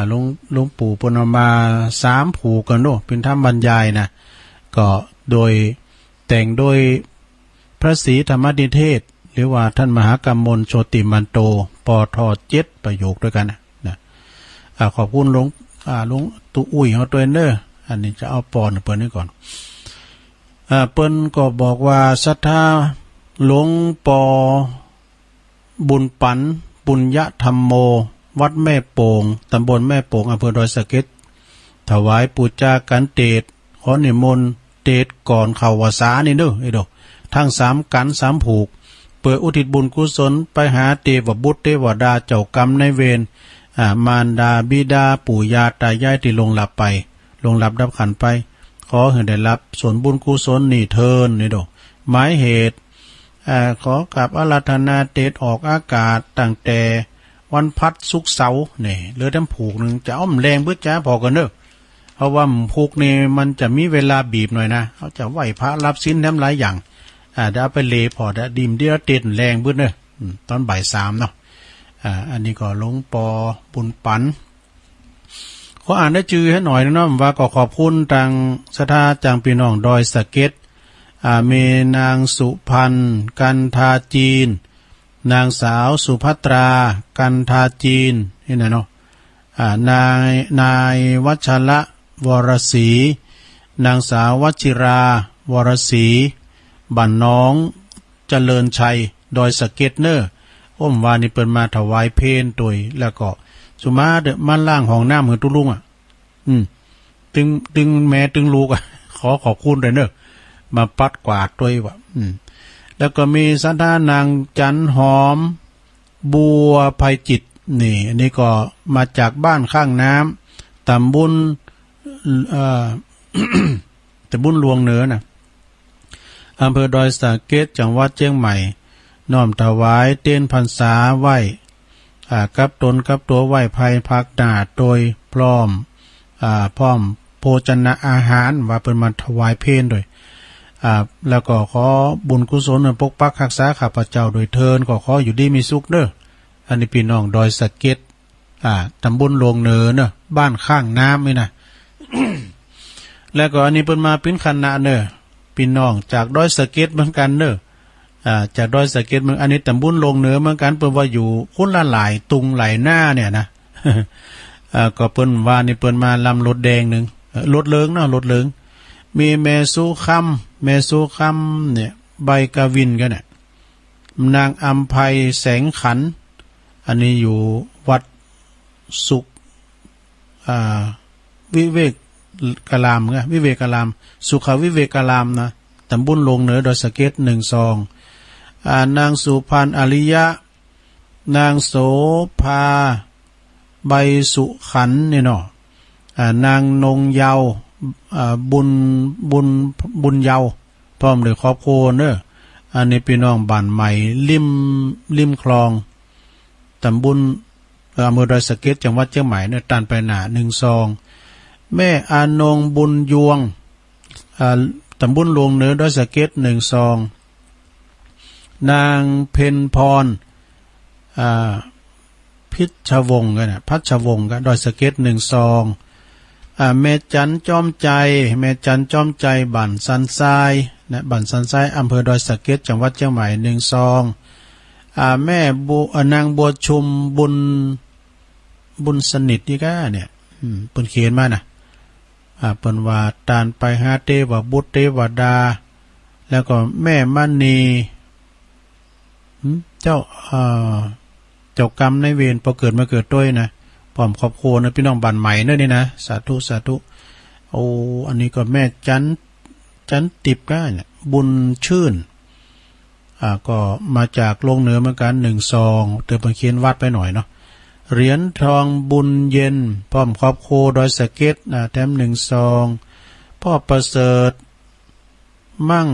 หลวงปู่ปนมา3ผูกกันเนาะเป็นธรรมบรรยายนะก็โดยแต่งโดยพระศรีธรรมนิเทศหรือว่าท่านมหากำมลโชติมันโตปท7ประโยคด้วยกันนะขอบคุณหลวงตุอุ้ยเฮาตัวเนอร์อันนี้จะเอาปอนเปิ้นนี่ก่อนเปิ้นก็บอกว่าศรัทธาหลวงปอบุญปันปุญญธรรมโมวัดแม่โป่งตำบลแม่โป่งอำเภอดอยสะเก็ดถวายปูจากันเตดขอนิมนต์เตดก่อนเข้าวสานี่เด้อไอ้ดอกทั้ง3กัน3ผูกเปิดอุทิศบุญกุศลไปหาเทวบุตรเทวดาเจ้ากรรมนายเวรมารดาบิดาปู่ย่าตายายที่ลงหลับดับขันไปขอให้ได้รับส่วนบุญกุศลนี่เทินนี่ดอกหมายเหตุขอกับอาราธนาเตดออกอากาศตั้งแต่วันพัดศุกร์เสาร์นี่เหลือแต่ผูกนึงจะอ้อมแรงเพื่อจ้าพอกันเด้อเพราะว่าผูกนี่มันจะมีเวลาบีบหน่อยนะเขาจะไหวพระรับศีลทำหลายอย่างเดี๋ยวไปเลพอได้ดิมเดียวเต้นแรงเพื่อนเด้อตอนบ่าย3เนาะอันนี้ก็หลวงปอบุญปันขออ่านได้จื่อให้หน่อยนะว่าก็ขอบคุณทางศรัทธาจางพี่น้องดอยสะเก็ดมีนางสุพันธ์กันทาจีนนางสาวสุภัตรากันทาจีนนี่นะเนาะนายวัชระวรศรีนางสาววชิราวรศรีบ้านน้องเจริญชัยดอยสะเก็ดเนอวานี่เปิดมาถวายเพลตัวยแล้วก็สุมาเดมันล่างห้องน้ำเหมือนตุลุงตึงแม่ตึงลูกขอบคุณเลยเนอะมาปัดกวาดด้วยว่ะแล้วก็มีสันทานางจันหอมบัวภัยจิตนี่อันนี้ก็มาจากบ้านข้างน้ำตำบุญตำบุญหลวงเหนือนะอำเภอดอยสะเก็ดจังหวัดเชียงใหม่น้อมถวายเต้นพรรษาไหว้กับตนกับตัวไหว้ภัยพักดาโดยพร้อมโภชนะอาหารว่าเป็นมาถวายเพลโดยแล้วก็ขอบุญกุศลปกปักรักษาข้าพเจ้าโดยเทินก็ขออยู่ดีมีสุขเด้ออันนี้พี่น้องดอยสะเก็ดตำบลหลวงเหนือเนอะบ้านข้างน้ำนี่นะ แล้วก็อันนี้เป็นมาเป็นคณะเนอะพี่น้องจากดอยสะเก็ดเหมือนกันเนอะจากดอยสะเก็ดเมืองอันนี้ตำบลหลวงเหนือเหมือนกันเปิ้นว่าอยู่คนละหลายตุงหลายหน้าเนี่ยนะ ก็เปิ้นว่านี่เปิ้นมาลำรถแดงนึงรถเหลืองเนาะรถเหลืองมีแม่สู้ค่ำเนี่ยใบกาวินกันเนี่ยนางอัมไพแสงขันอันนี้อยู่วัดสุขวิเวกกลามวิเวกกลามสุขวิเวกกลามนะตำบลหลวงเหนือดอยสะเก็ด1 ซองนางสุพันธ์อริยะนางโสภาใบสุขันเนี่ยเนาะนางนงเยาบุญเยาพร้อมด้วยครอบครัวเนอะอันนี้พี่น้องบ้านใหม่ริมคลองตำบลอำเภอดอยสะเก็ดจังหวัดเชียงใหม่เนี่ยตันไปหนา1 ซองแม่อานงบุญยวงตำบลหลวงเหนือดอยสะเก็ด1 ซองนางเพ็ญพรพิชวงศ์กันนะพัชวงศ์กันดอยสะเก็ด1 ซองแม่จันจอมใจบ้านสันทรายนะบ้านสันทรายอำเภอดอยสะเก็ดจังหวัดเชียงใหม่1 ซองแม่นางบัวชุมบุญสนิทนี่ก็เนี่ยเปิ้นเขียนมานะเปิ้นว่าตานไปหาเทวบุตรเทวดาแล้วก็แม่มณีเจ้ากรรมในเวรพอเกิดมาเกิดด้วยนะพร้อมครอบครัวนะพี่น้องบ้านใหม่เนอะนี่นะสาธุโอ้อันนี้ก็แม่จันติบก็เนี่ยบุญชื่นก็มาจากลงเหนือเหมือนกัน1 ซองเติมเขียนวัดไปหน่อยเนาะเหรียญทองบุญเย็นพร้อมครอบครัวดอยสะเก็ดแถม1 ซองพ่อประเสริฐมั่ง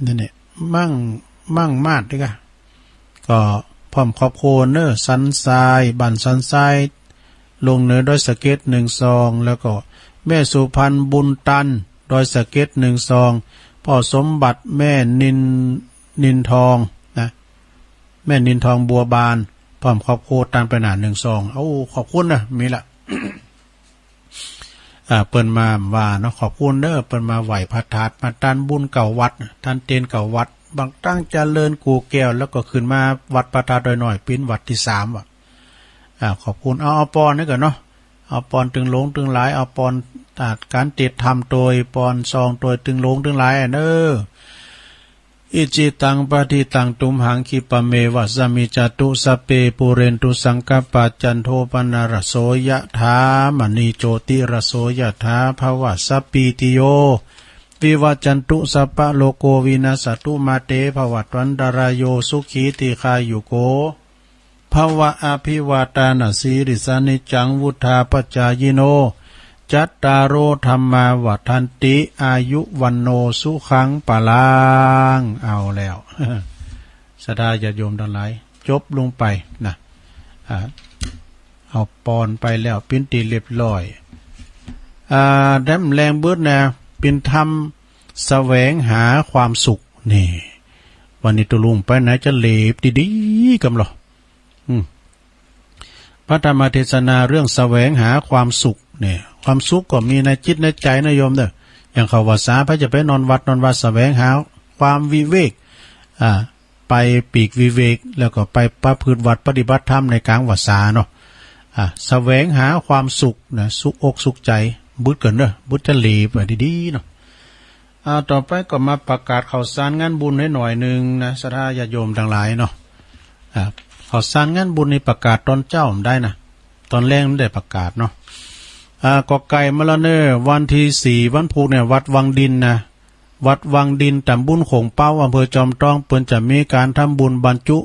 นี่เนี่ยมั่งมาดด้วยก็พร้อมครอบครัวเนอสันทรายบ้านสันทรายลงเหนือดอยสะเก็ด1 ซองแล้วก็แม่สุพรรณบุญตันด ดอยสะเก็ด1ซองพ่อสมบัติแม่นินทองนะแม่นินทองบัวบานพร้อมครอบครัวตามไปหนา1ซองเอาขอบคุณนะมีละ เปิ้นมาว่าเนาะขอบคุณเด้อเปิ้นมาไหวพระธาตุมาตานบุญเก่าวัดท่านเตียนเก่าวัดบางตั้งเจริญกูแก้วแล้วก็ขึ้นมาวัดพระธาตุดอยน้อยปิ้นวัดที่3ว่ะขอบคุณเอาปอนนี่ก่อนเนาะเอาปอนตึงลงตึงหลายเอาปอนตัดการติดทำโดยปอนซองโดยตึงลงตึงหลายเด้ออิจิตังปฏิตังตุมหังคิปะเมวะสมิจตุสเปปุเรนตุสังกปะจันโทปนารโสยะถามณีโจติรโสยะถาภวะสัพพิติโยวิวัจจันตุสัพพะโลโกวินาสตุมาเตภวัตวันตรายโยสุขีติคายุโกภวะอภิวาตานาสีริสานิจังวุธาปจายโนจัตตารโอธรรมาวัฏันติอายุวันโนสุขังปะลังเอาแล้วสดาญาโยมทั้งหลายจบลงไปนะเอาปอนไปแล้วปิ้นตีเรียบร้อยแดมแรงเบิดนะเป็นธรรมแสวงหาความสุขนี่วันนี้ตุลุงไปไหนจะเหลบดีๆกำหรอพระธรรมเทศนาเรื่องแสวงหาความสุขเนี่ยความสุขก็มีในจิตในใจนะโยมเด้ออย่างเขาว่าสาพระจะไปนอนวัดแสวงหาความวิเวกไปปีกวิเวกแล้วก็ไปประพฤติวัดปฏิบัติธรรมในกลางวัดสาเนาะแสวงหาความสุขนะสุขอกสุขใจบุญเกินเด้อบุญจะหลีไปดีๆเนาะต่อไปก็มาประกาศข่าวสารงานบุญให้หน่อยนึงนะศรัทธาญาติโยมทั้งหลายเนาะข่าวสารงานบุญนี่ประกาศตอนเจ้าได้นะตอนแรกไม่ได้ประกาศเนาะกอไก่มาแล้วเนอวันที่4วันพุธเนี่ยวัดวังดินนะวัดวังดินตำบลโขงเป้าอำเภอจอมทองเปิ้นจะมีการทำบุญบรรจุ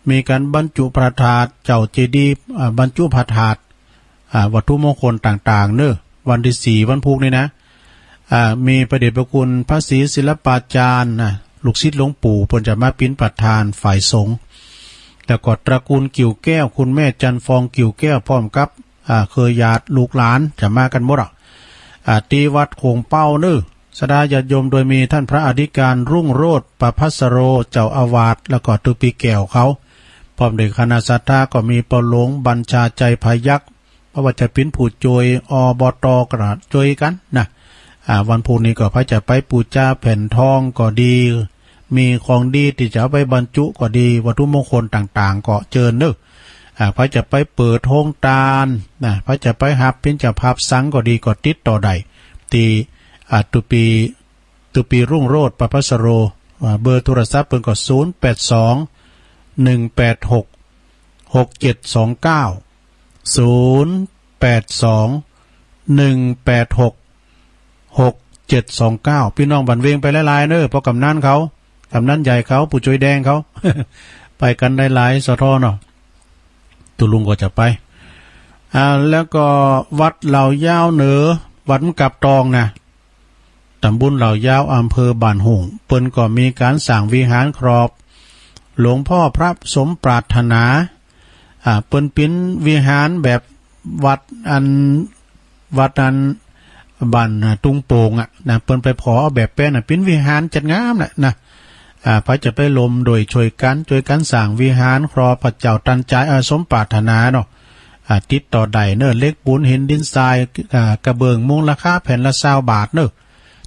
มีการบรรจุพระธาตุเจ้าเจดีย์บรรจุพระธาตุวัตถุมงคลต่างๆเนอวันที่4วันพุธนี่นะมีพระเดชพระคุณพระศรีศิลปาจารย์นะลูกศิษย์หลวงปู่เปิ้นจะมาปิ้นประธานฝ่ายสงฆ์แต่ก็ตระกูลกิ่วแก้วคุณแม่จันฟองกิ่วแก้วพร้อมกับเคยญาติลูกหลานจะมากันหมดที่วัดโขงเป้าเนื้อสดาญาติโยมโดยมีท่านพระอธิการรุ่งโรจน์ประภัสโรเจ้าอาวาสแล้วก็ตุปีแก้วเขาพร้อมด้วยคณะศรัทธาก็มีปหลวงบัญชาใจพยักพระวัจปินผู้จวยอบตกระจวยกันนะวันพุธนี้ก็พระจะไปปูจาแผ่นทองก็ดีมีของดีที่จะไปบรรจุก็ดีวัตถุมงคลต่างๆก็เจิญเนื้อพระจะไปเปิดโรงทานนะพระจะไปหับเป็นเจ้าภาพสังก็ดีก็ติดต่อใดตีตุปีรุ่งโรจน์ประภัสโรเบอร์โทรศัพท์เพิ่นก็0821866729พี่น้องบันเวงไปหลายๆเด้อเพราะกำนันเขากำนันใหญ่เขาผู้ช่วยแดงเขา ไปกันได้หลายสทเนาะตุลุงก็จะไปแล้วก็วัดเหล่ายาวเหนือวัดมกับตองนะตำบลเหล่ายาวอำเภอบ้านหุ่งเปิ้นก็มีการสร้างวิหารครอบหลวงพ่อพระสมปรารถนาเปิ้นปิ้นวิหารแบบวัดอันบ้านตุงโป่งนะเปิ้นไปขอเอาแบบแป้นปิ้นวิหารจัดงามนะพระจะไปลมโดยช่วยกันสร้างวิหารครอพระเจ้าตันใจสมปรารถนาเนาะติดต่อใดเนอเล็กปูนหินดินทรายกระเบื้องมุงราคาแผ่นละ20 บาทเนอ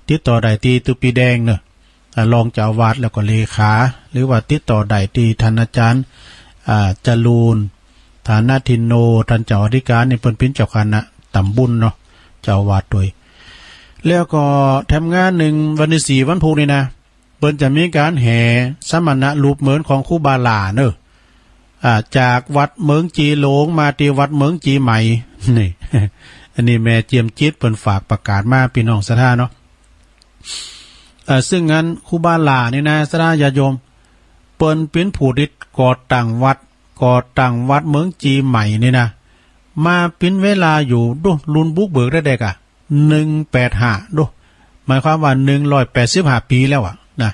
ติดต่อใดตีตุปีแดงเนอรองเจ้าอาวาสแล้วก็เลขาหรือว่าติดต่อใดตีท่านอาจารย์จรูนฐานะทินโนท่านเจ้าอธิการในเปิ้นเป็นเจ้าคณะตำบลเนาะเจ้าอาวาสด้วยแล้วก็ทำงานหนึ่งวันที่4วันพุธนี่นะเปิ้นจะมีการแห่สมณะรูปเหมือนของครูบาลาเนอะจากวัดเมืองจีหลงมาที่วัดเมืองจีใหม่นี่ อันนี้แม่เจียมจิตเปิ้นฝากประกาศมาพี่น้องศรัทธาเนาะซึ่งงั้นครูบาลานี่นะศรัทธาญาติโยมเปิ้นเป็นผู้ที่ก่อตั้งวัดเมืองจีใหม่นี่นะมาเป็นเวลาอยู่ดูรุ่นบุกเบิกได้เด็ก185ดูหมายความว่า185 ปีแล้วนะ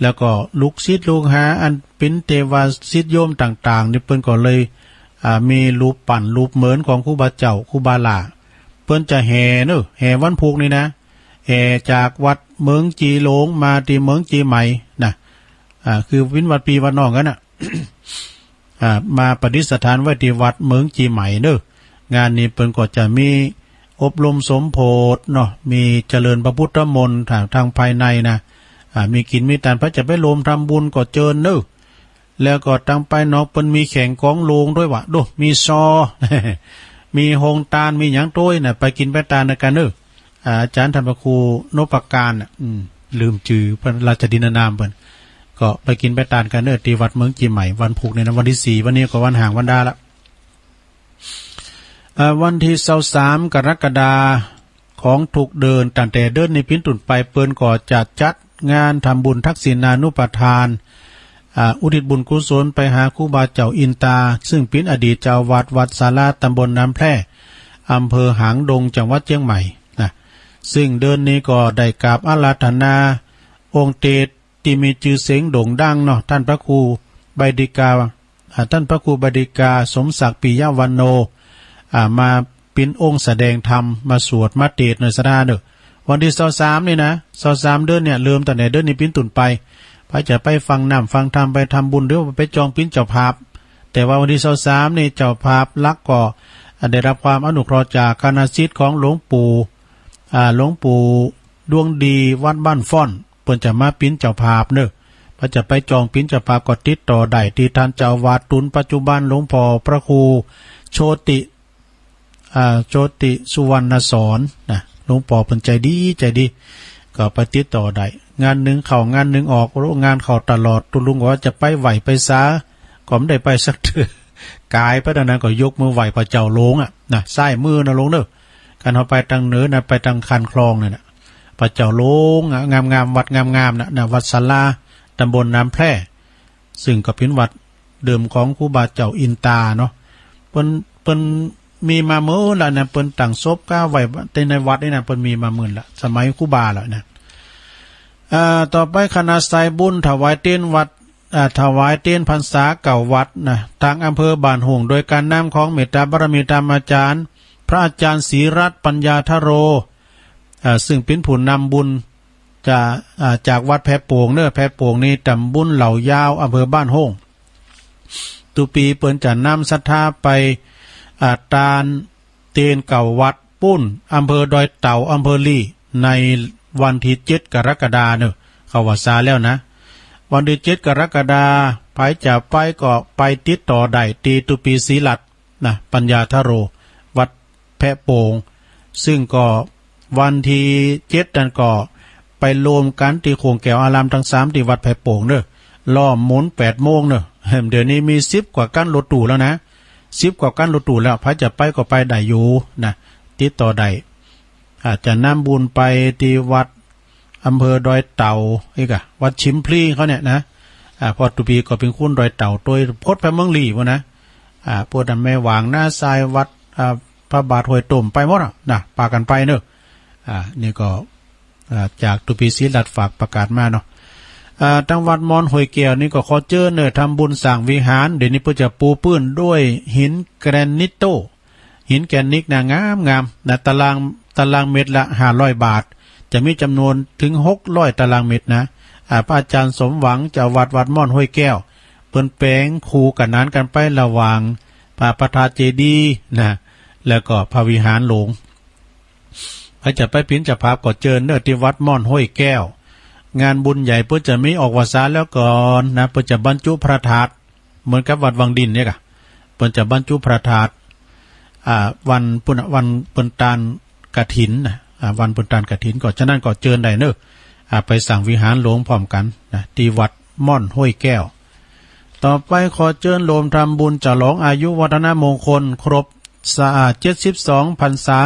แล้วก็ลูกศิษย์ลูกหาอันเป็นเทวาศิษย์โยมต่างๆนี่เปิ้นก็เลยมีรูปปั้นรูปเหมือนของครูบาเจ้าครูบาลาเปิ้นจะแห่วันพุธนี่นะแ แห่จากวัดเมืองจีหลงมาที่เมืองจีใหม่นะคือวินวัดปีวัดนองกันน่ะ มาประดิษฐานไว้ที่วัดเมืองจีใหม่เด้องานนี้เพิ่นก็จะมีอบรมสมโพธิเนาะมีเจริญพระพุทธมนต์ทางภายในนะมีกินมีทานพระจะไปรวมทำบุญก็เจิญเด้อแล้วก็ตั้งไปเนาะเพิ่นมีแข่งกองโลงด้วยวะดูมีซอ มีโฮงตาลมีหยังต้วยน่ะไปกินไปตาลในกันเด้ออาจารย์ท่านพระครูนพการน่ะลืมชื่อพระราชดินนามเพิ่นก็ไปกินไปตาลกันเด้อที่วัดเมืองจีใหม่วันพุธในวันที่4วันนี้ก็วันห่างวันดาละวันที่23กรกฎาของทุกเดินตั้งแต่เดินในพินตุนไปเปิ้นก็จะจัดงานทำบุญทักษิณานุปทานอุทิศบุญกุศลไปหาครูบาเจ้าอินตาซึ่งเป็นอดีตเจ้าวัดศาลาตำบลน้ำแพร่อำเภอหางดงจังหวัดเชียงใหม่นะซึ่งเดินนี้ก็ได้กราบอาราธนาองค์เตศที่มีชื่อเสียงโด่งดังเนาะท่านพระครูใบดิกาสมศักดิ์ปิยวันโนมาเป็นองค์แสดงธรรมมาสวดมาเทศน์ในสถานเด้อวันที่23นี่นะ23เดือนเนี่ยเริ่มตั้งแต่เดือนนี้ปิ้นตุนไปพระจะไปฟังน้ำฟังธรรมไปทำบุญหรือว่าไปจองปิ้นเจ้าภาพแต่ว่าวันที่23นี่เจ้าภาพลักก็ได้รับความอนุเคราะห์จากคณะศิษย์ของหลวงปู่ดวงดีวัดบ้านฟ้อนเพิ่นจะมาปิ้นเจ้าภาพเด้อพระจะไปจองปิ้นเจ้าภาพก็ติดต่อได้ที่ท่านเจ้าวาดตุนปัจจุบันหลวงพ่อพระครูโชติสุวรรณสอนนะหลวงพ่อเพิ่นใจดีก็ไปติดต่อได้งานหนึ่งเข้างานหนึ่งออกงานเข้าตลอดตุลุงว่าจะไปไหวไปซาก็ไม่ได้ไปสักเทื่อกายพระนั้นก็ยกมือไหวพระเจ้าโลงนะซ้ายมือนะลงเด้อการเอาไปทางเหนือนะไปทางคันคลองน่ะพระเจ้าโลงงามวัดงามนะวัดศาลาตำบลน้ำแพร่ซึ่งก็เป็นวัดเดิมของครูบาเจ้าอินตาเนาะเปิ้นมีมาเมื่อละนะเปิ้นตั้งศพก้าไว้ในวัดนี่นะเปิ้นมีมาหมื่นละสมัยครูบาแล้วนะต่อไปคณะสายบุญถวายเตียนวัดถวายเตียนพรรษาเก่าวัดนะทางอำเภอบ้านหงโดยการนำของเมตตาบารมีธรรมอาจารย์พระอาจารย์ศรีรัตน์ปัญญาทโรซึ่งเป็นผู้นำบุญจากวัดแพโป่งแพโป่งนี่ตำบุญเหล่ายาวอำเภอบ้านหงตุปีเปิ้นจะนำศรัทธาไปตาลเตียนเก่าวัดปุ้นอำเภอดอยเต่าอำเภอลี่ในวันที่7กรกฎาคมเขาว่าซาแล้วนะวันที่7กรกฎาคมไปจะไปก็ไปติดต่อได้ตีตุปีศรีลัดนะปัญญาทโรวัดแพะโป่งซึ่งก็วันที่7นั่นก็ไปรวมกันที่โคงแก้วอารามทั้ง3ที่วัดแพะโป่งล้อมหมุน8โมงเดี๋ยวนี้มี10กว่ากั้นรถตู้แล้วนะ10กว่ากั้นรถตู้แล้วพระจะไปก็ไปได้อยู่นะติดต่อได้อาจจะนำบุญไปที่วัดอำเภอดอยเต่าวัดชิมพลีเขาเนี่ยนะพอตุปีก็เป็นคุณดอยเต่าโดยพดพระเมืองลีวะนะพวกแม่หวางหน้าทรายวัดพระบาทห้วยตุ่มไปหมดนะปากันไปนี่ก็จากตุปีศรีลัดฝากประกาศมาเนาะทางวัดมอนห้วยแก้วนี่ก็ขอเชิญทำบุญสร้างวิหารเดี๋ยวนี้เพื่อจะปูพื้นด้วยหินแกรนิตโตหินแกรนิตนะงามนะตารางเมตรละ500 บาทจะมีจำนวนถึง600 ตารางเมตรนะพระอาจารย์สมหวังจากวัดม่อนห้วยแก้วเปิ้นแปลงคู่กันนั้นกันไประหว่างพระประธานเจดีย์นะแล้วก็พระวิหารหลวงพระจะไปพินจะพาก็เจิญที่วัดม่อนห้วยแก้วงานบุญใหญ่เพื่อจะมีออกวาสาแล้วก่อนนะเพื่อจะบรรจุพระธาตุเหมือนกับวัดวังดินเนี่ยเพื่อจะบรรจุพระธาตุวันปุณตานกฐินวันปุณตานกฐินก็ฉะนั้นก็เจิญได้ไปสั่งวิหารหลวงพร้อมกันนะที่วัดม่อนห้วยแก้วต่อไปขอเจิญโลมทำบุญฉลองอายุวัฒนมงคลครบ72พรรษา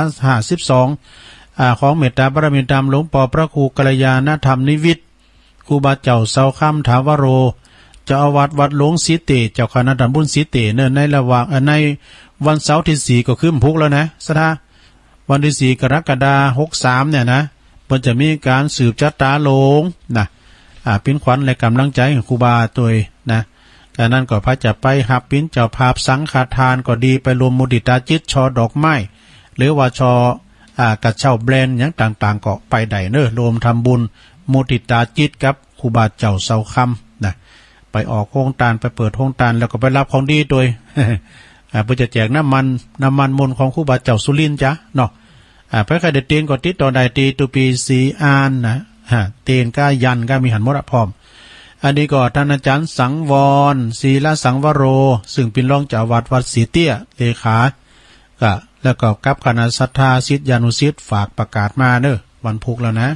52ของเมตตาบารมีธรรมหลวงพ่อพระครูกัลยาณธรรมนิวิตครูบาเจ้าเสาค่ำถาวโรเจ้าอาวาสวัดหลวงศรีเตเจ้าคณะทำบุญศรีเตในระหว่างในวันเสาร์ที่4ก็ขึ้นพุกแล้วนะสถาวันที่4กรกฎาคม63เนี่ยนะมันจะมีการสืบชะตาโลงนะปิ้นขวัญและกำลังใจของครูบาตัวนะจากนั้นก็พระจะไปหับปิ้นเจ้าภาพสังฆทานก็ดีไปรวมมุดิตาจิตชอดอกไม้หรือว่าชอ กระเช่าแบรนด์อย่างต่างๆก็ไปได้เนอะรวมทำบุญมุทิตาจิตกับครูบาเจ้าเสาคำนะไปออกโครงการไปเปิดโครงการแล้วก็ไปรับของดีโดย เพื่อจะแจกน้ำมันมนต์ของครูบาเจ้าสุรินทร์จ้ะเนาะไปใครเด็ดเตียนก็ติดต่อได้ตีตุปีสีอานนะเตียนก็ยันก็มีหันมรพร้อมอันนี้ก็ท่านอาจารย์สังวรศีลสังวโรซึ่งเป็นรองเจ้าวัดวัดศรีเตี้ยเลขาก็แล้วก็กับคณะศรัทธาศิษยานุศิษย์ฝากประกาศมาเนอะวันพุธแล้วนะ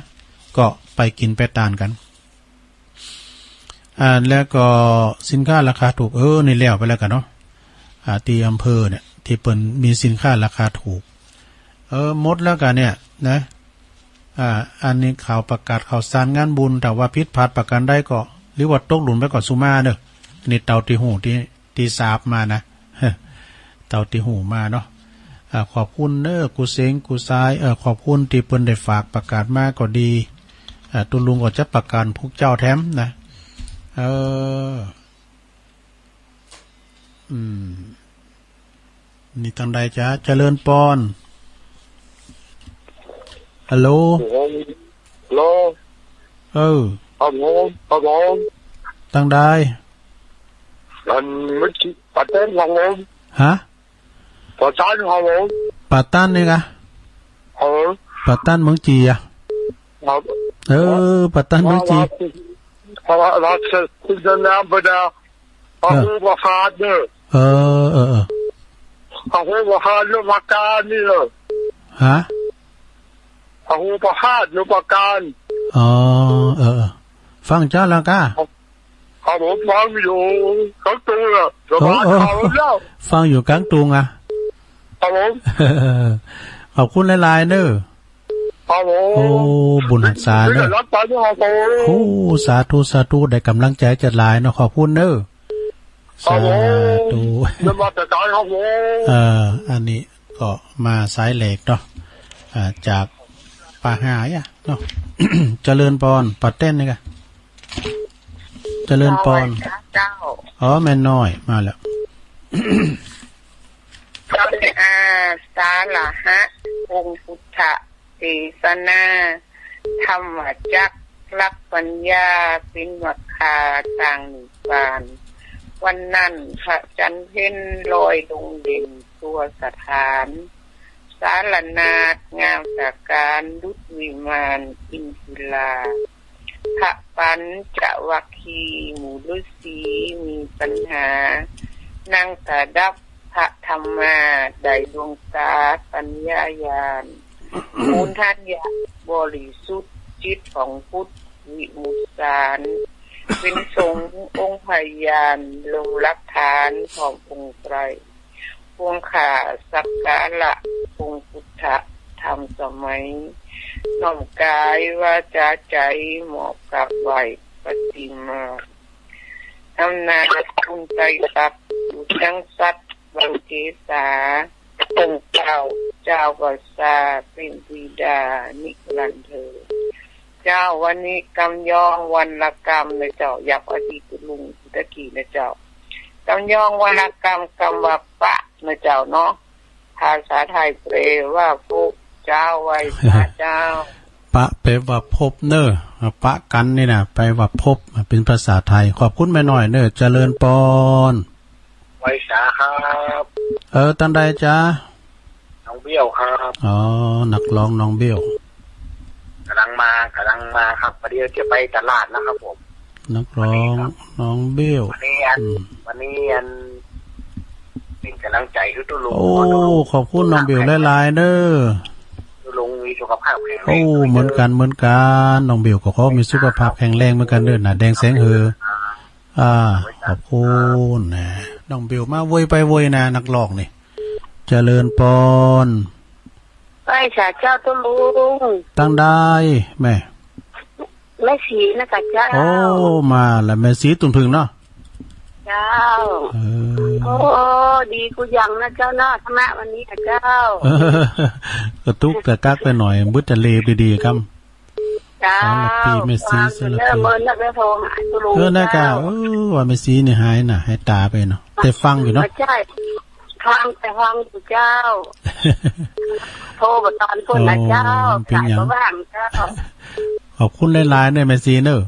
ก็ไปกินไปทานกันแล้วก็สินค้าราคาถูกนี่แล้วไปแล้วกันเนาะที่อำเภอเนี่ยที่เปิ้นมีสินค้าราคาถูกหมดแล้วกันเนี่ยนะอันนี้ข่าวประกาศข่าวสารงานบุญแต่ว่าพิษพลาดประกันได้ก็หรือว่าตกหลุมไปก่อนสุมาเนอะนี่เต่าตีหูที่สาบมานะเต่าตีหูมาเนาะขอบคุณเนอะกูเซ้งกูซ้ายขอบคุณที่เปิ้นได้ฝากประกาศมาก็ดีตุลุงก็จะประกันพวกเจ้าแถมนะนี่ทางใดจ้าเจริญปอนฮัลโหลฮัลโหลครับผมทางใดมันไม่คิดปัตเต้นครับผมฮะปัตตันครับผมปัตตันนี่กะปัตตันเมืองจีอะปัตตันเมืองจีเพราะว่าเราจะคุณจะนำไปดาวเอาหัวฟาดเนอะเอาหัวฟาดลูกปากกานี่เลยฮะเอาหัวฟาดลูกปากกาฟังเจ้าแล้วก้าผมฟังอยู่กลางตุงอ่ะสบายข่าวแล้วฟังอยู่กลางตุงอ่ะครับผมขอบคุณหลายๆเนอะครับผมโอ้บุญหักษาเนอะโอ้สาธุได้กำลังใจจัดหลายเนาะขอบคุณเนอะสาธุอันนี้ก็มาสายเหล็กเนาะจากป่าหายอ่ะเนาะ เจริญปอนปัดเต้นนี่กันเจริญปอนแม่น้อยมาแล้วสาละหะองค์พุทธเทศนาธรรมจักรักปัญญาเป็นวัดคาต่างนิพพานวันนั้นพระจันทร์เพ็ญลอยลงเด่นตัวสถานสารนาฏงามตะการดุจวิมานอินทิราพระปัญจวัคคีย์หมู่ฤาษีมีปัญหานั่งสดับพระธรรมาได้ดวงตาปัญญาญาณมูลทัญญะบริสุทธิ์จิตของพุทธวิมุตสารเป็นสงฆ์องค์พยานลงรักฐานขององค์ไตรพวงขาสักการะองค์พุทธธรรมสมัยน้อมกายวาจาใจเหมาะกับไหวปฏิมาอำนาจคุณใจตักอยู่ทั้งสัตว์วังเกษาองค์เจ้ากษาเป็นบิดานิรันดร์เธอเจ้าวันนี้กำยองวันละกรรมนะเจ้าอยากอดีตลุงตะกี้นะเจ้ากำยองวันละกรรมกรรมว่าปะนะเจ้าเนาะภาษาไทยแปลว่าพบเจ้าไว้พระเจ้าปะแปลว่าพบเนอะปะกันนี่นะแปลว่าพบเป็นภาษาไทยขอบคุณแม่น้อยเนอะเจริญปอนไว้สาครับตั้งใดจ้าน้องเบี้ยวครับนักร้องน้องเบี้ยวกำลังมาครับพอดีจะไปตลาดนะครับผมนักร้องน้องเบี้ยววันนี้เป็นกำลังใจให้ตุลุงขอบคุณน้องเบี้ยวหลายๆเด้อตุลุงมีสุขภาพแข็งแรงเหมือนกันน้องเบี้ยวก็เขามีสุขภาพแข็งแรงเหมือนกันเด้อน่ะแดงแสงเฮอขอบคุณนะน้องเบี้ยวมาโวยไปโวยนะนักร้องนี่เจริญปอนไอ้ชาเจ้าตุลุงตั้งได้แม่สีนะคะเจ้ามาแล้วแม่สีตุ่นพึ่งเนาะเจ้าดีกูยังนะเจ้าเนาะธรรมะวันนี้เจ้ากระตุกกระกักไปหน่อยบึ้จะเลบดีๆครับเจ้าปีเมสีสลับเบอร์นักโทรหาตุลุงน่ากะว่าเมสีนี่หายน่ะให้ตาไปเนาะแต่ฟังอยู่เนาะใช่ ฟังเจ้าโทรมาตอนคนนะเจ้าสายก็ว่างเจ้าขอบคุณหลายๆเนี่ยแม่ซีเนอร์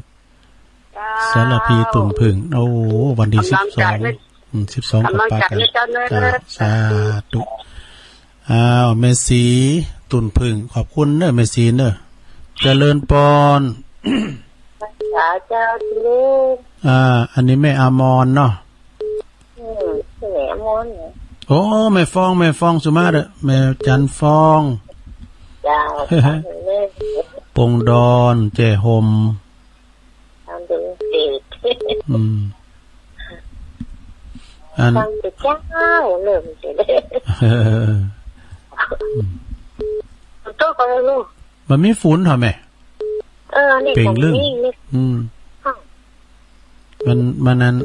สารพีตุ่มผึ่งโอ้วันที่12กับปากันสาธุแม่ซีตุ่นผึ่งขอบคุณเนอแม่ซีเนอเจริญปอนเจ้าลูกอันนี้แม่อามอนเนาะแม่อามอนโอ้แม่ฟองสุมาเด้อแม่จันฟองเจ้าปงดอนเจหมอันเจ้าเริ่มสิตัวก็ลูกมันมีฝุ่นเหรอแม่นี่เก่งเรื่องมันนั้น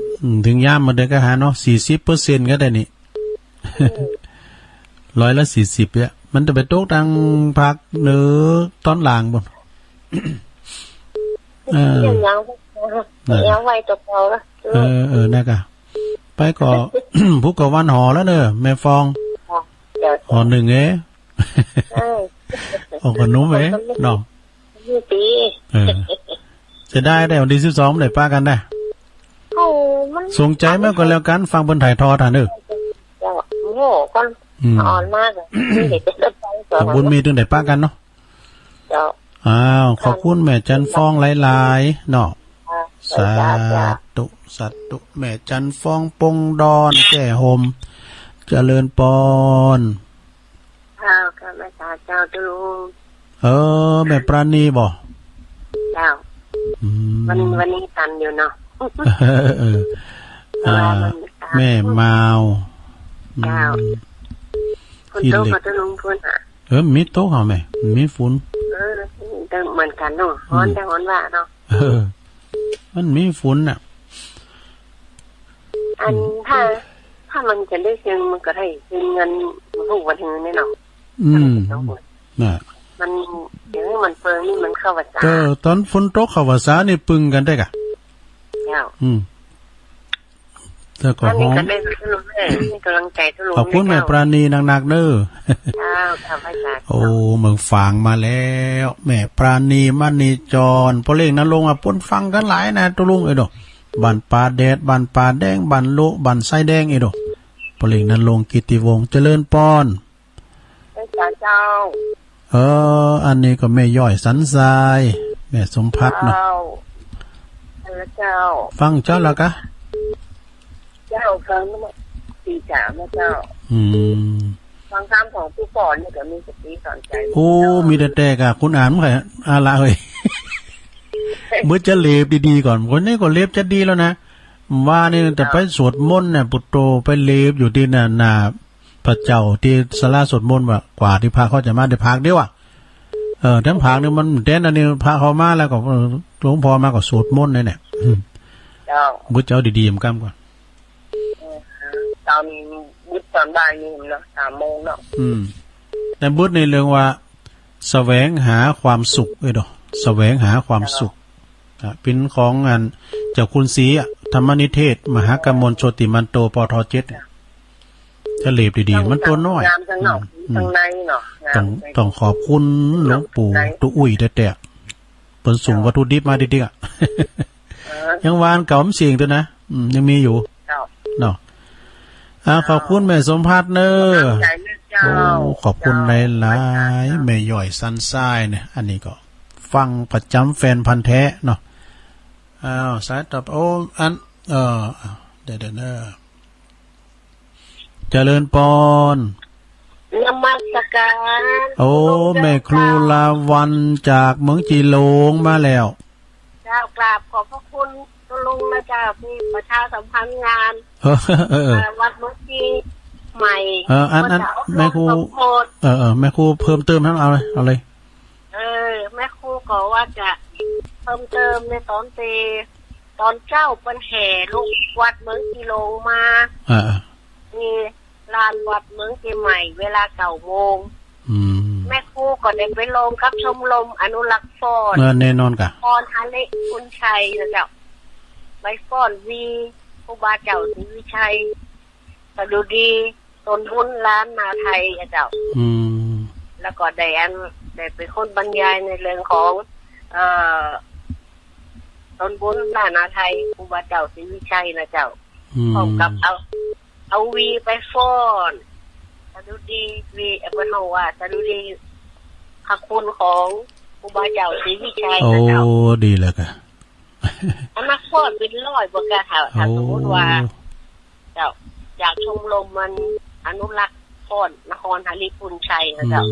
ถึงย่ามมาเด้ก็หาเนาะ 40% ก็ได้นี่140เนี่ยมันจะไปตกทางภาคเหนือตอนล่างบ่ยังไว้ตัวเราละนะกะไปก็ผู้กวันหอแล้วเด้อแม่ฟองหอ1เอ้ออกขนมเอ้เนาะจะได้วันที่12ได้ป้ากันได้สงใจมากกว่าแล้วกันฟังบนถ่ายทอดท่านเด้อโง่ก็อ่อนมากขอบคุณมีถึงได้ป้ากันเนาะขอบคุณแม่จันฟองหลายๆเนาะสาธุแม่จันฟองปงดอนแก่โฮมเจริญปอนค่ะแม่เจ้าตุลุงแม่ปราณีบ่เจ้าวันนี้ตันอยู่เนาะแม่มาวเจ้าคุณโตกับตุลุงพุ่นมีโต๊ะเหรอแม่มีฝุ่นเหมือนกันเนาะฮ้อนแต่ฮ้อนว่าเนาะมันมีฝุ่นน่ะอันถ้ามันจะได้เงินมันก็ได้เงินถูกวันนึงแน่เนาะน่ะมันเดี๋ยวมันเปิงนี่มันเข้าภาษาตอนฝนตกเข้าภาษานี่ปึงกันได้กะแต่ก็หอมขอบคุณแม่ปราณีหนักๆเด้อโอ้เมืองฝางมาแล้วแม่ปราณีมณีจรพอเล่งนั้นลงปนฟังกันหลายนะตุลุงดอกบ้านป่าแดดบ้านป่าแดงบ้านโลบ้านไส้แดงดอกพอเล่งนั้นลงกิติวงศ์เจริญปอนเจ้าอันนี้ก็แม่ย่อยสันทรายแม่สมพัฒน์เนาะฟังเจ้าแล้วกะเจ้าฟังตีจ๋าแม่เจ้าฟังคำของผู้ก่อนเนี่ยก็มีสติสอนใจโอ้มีแต่กะคุณอ่านมั้ยอะไรเอ้ยเมื่อจะเล็บดีๆก่อนคนนี้ก็เล็บจะดีแล้วนะว่านี่แต่ไปสวดมนต์เนี่ยปุตโตไปเล็บอยู่ที่น่ะพระเจ้าที่ศาลาสวดมนต์ว่ากว่าที่พระเขาจะมาได้พักเดียวอ่ะทั้งพักนึงมันแดนอันนี้พระเขามาแล้วก็หลวงพ่อมาก็สวดมนต์เนี่ยบุญเจ้าดีๆมกันก่อนตอนบุญตอนบ่ายนี่เนาะ 3 โมงเนาะแต่บุญในเรื่องว่าแสวงหาความสุขดอกแสวงหาความสุขเป็นของงานเจ้าคุณศรีธรรมนิเทศมหากมลโชติมันโตปท7จะเล็บดีๆมันตัวน้อยต้องขอบคุณหลวงปู่ตุอุ้ยแต่เปิ้นส่งวัตถุดิบมาดีๆยังวานเก่าเสียงตัวนะยังมีอยู่เนาะขอบคุณแม่สมภัทรเนอขอบคุณหลายๆแม่ย่อยสันทรายเนี่ยอันนี้ก็ฟังประจำแฟนพันธุ์แท้เนาะสายต่อโอ้อันเดี๋ยวเนอเจริญปอนนมัสการโอ้แม่ครูลาวันจากเมืองจีโลงมาแล้วเจ้ากราบขอบพระคุณตุลุงนะเจ้าที่ประชาสัมพันธ์งานวัดเมืองจีใหม่อันแม่ครูแม่ครูเพิ่มเติมทั้งเอาเลยแม่ครูก็ว่าจะเพิ่มเติมในตอนเจ้าเป็นแห่ลูกวัดเมืองจีโลงมามีลานวัดเมืองจีใหม่เวลา9 โมงแม่ครูก็ได้ไปลงกับชมรมอนุรักษ์ฟ้อนแน่นอนกะฟ้อนฮาเละคุณชัยนะเจ้าใบฟ้อนวีครูบาเจ้าศรีวิชัยสดุดี ต้นบุญล้านนาไทยเจ้าแล้วก็ได้เป็นคนบรรยายในเรื่องของต้นบุญล้านนาไทยครูบาเจ้าศรีวิชัยนะเจ้าพร้อมกับเอาวีไปฟ้อนสดุดีวีเปิ้นเฮาว่าสดุดีพระคุณของครูบาเจ้าศรีวิชัยนะเจ้าโอ้ดีแล้วก็อันนักฟ้อนเป็นร้อยบ่กะถ้าสมมุติว่าเจ้าจากชมรมมันอนุรักษ์ฟ้อนนครหริปุญชัยนะเจ้า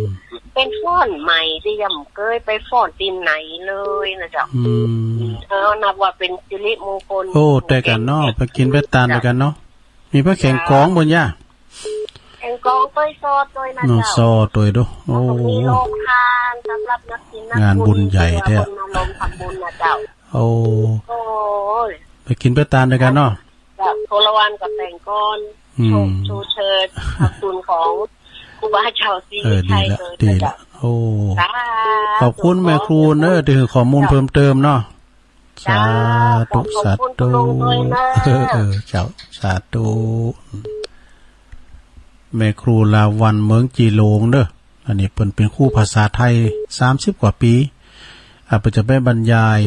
เป็นฟ้อนใหม่ที่ยังเคยไปฟ้อนที่ไหนเลยนะเจ้านับว่าเป็นสิริมงคลโอ้แต่กันเนาะไปกินไปตานด้วยกันเนาะมีพระแข่งกองบ่ย่าแข่งกองต้อยซอต้อยนะเจ้าซอต้อยดูโอ้มีโรงทานสำหรับนักกินนักงานบุญใหญ่แท้ลงทำบุญนะเจ้าโอ้ไปกินไปตานด้วยกันเนาะโทรวันกับแต่งก้อนชูเชิดขอบคุณของครูบาเจ้าศรีวิชัยเลยดีละโอ้ขอบคุณแม่ครูเนอะที่ให้ข้อมูลเพิ่มเติมเนาะสาธุสาธุเจ้าสาธุแม่ครูลาวันเมืองจีโลงเด้ออันนี้เพิ่นเป็นครูภาษาไทย30กว่าปีเพิ่นจะไปบรรยาย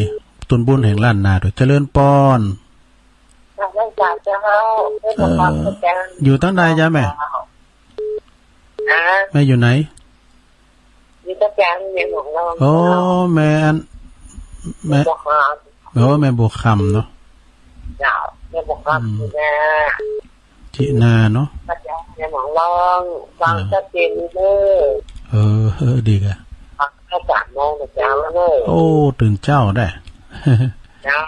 ตุนบุญแห่งล้านนาโดยเจริญปอนอยู่ตั้งใดจ้ะแม่แม่อยู่ไหนอยู่ตั้งแต่แม่ของเราโอ้แม่โอ้แม่บัวคำเนาะจ้าแม่บัวคำที่นาเนาะแม่ของเราฟังชัดเจนเลยดีกะฟังแค่3 โมงจ้าแล้วเลยโอ้ตื่นเจ้าได้จ้า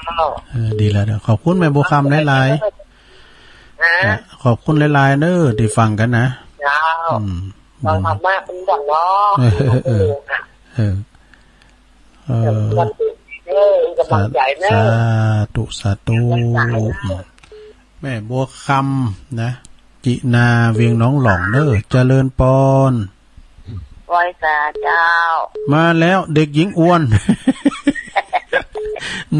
ดีแล้วขอบคุณแม่บัวคำหลายๆขอบคุณหลายๆเด้อที่ฟังกันนะจ้าฟังธรรมะเป็นดังเนาะสาธุสาธุแม่บัวคำนะจินาเวียงน้องหล่องเด้อเจริญปอนไว้สาเจ้ามาแล้วเด็กหญิงอ้วน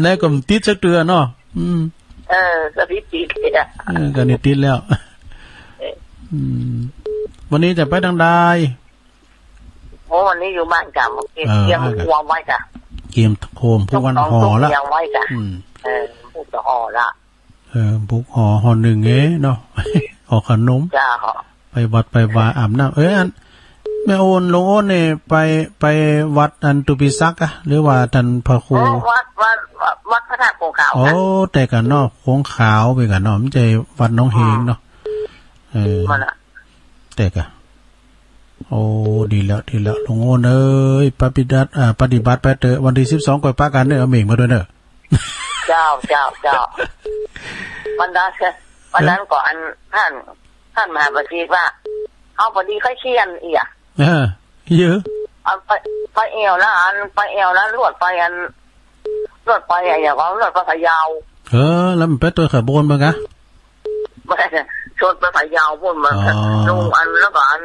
ในกลุ่มติดสักเตือเนาะสวิตติดเลยก็นี่ติดแล้ววันนี้จะไปทางใดโอ้วันนี้อยู่บ้านจ้ะเกียมควมไว้จ้ะเกียมโคมผู้วันห่อละไว้จ้ะผู้จะห่อละผู้ห่อหนึ่งเนาะห่อขนมจ้าไปวัดไปวาอาบน้ำอันแม่โอนลงโอนเนี่ยไปวัดอันตุปิซักอะหรือว่าท่านพระครูวัดพระธาตุโคงขาวโอ้แต่กันเนาะโคงขาวไปกันเนาะไม่ใช่วัดน้องเฮงเนาะแต่กันโอ้ดีแล้วลงโอนเอ้ยปฏิบัติไปเถอะวันที่12ก่อยป้ากันเด้อเอาเม่งมาด้วยเด้อเจ้าวันนั้นก่อนท่านมหาบัณฑิตว่าเอาพอดีค่อยเชียนอีกเยอะไปเอวแล้วลวดไปอย่างว่าลวดไปพะเยาแล้วมันเป็นตัวขาบนมั้งกะไม่ชนไปพะเยาพุ่นมันลงอันแล้วก็อัน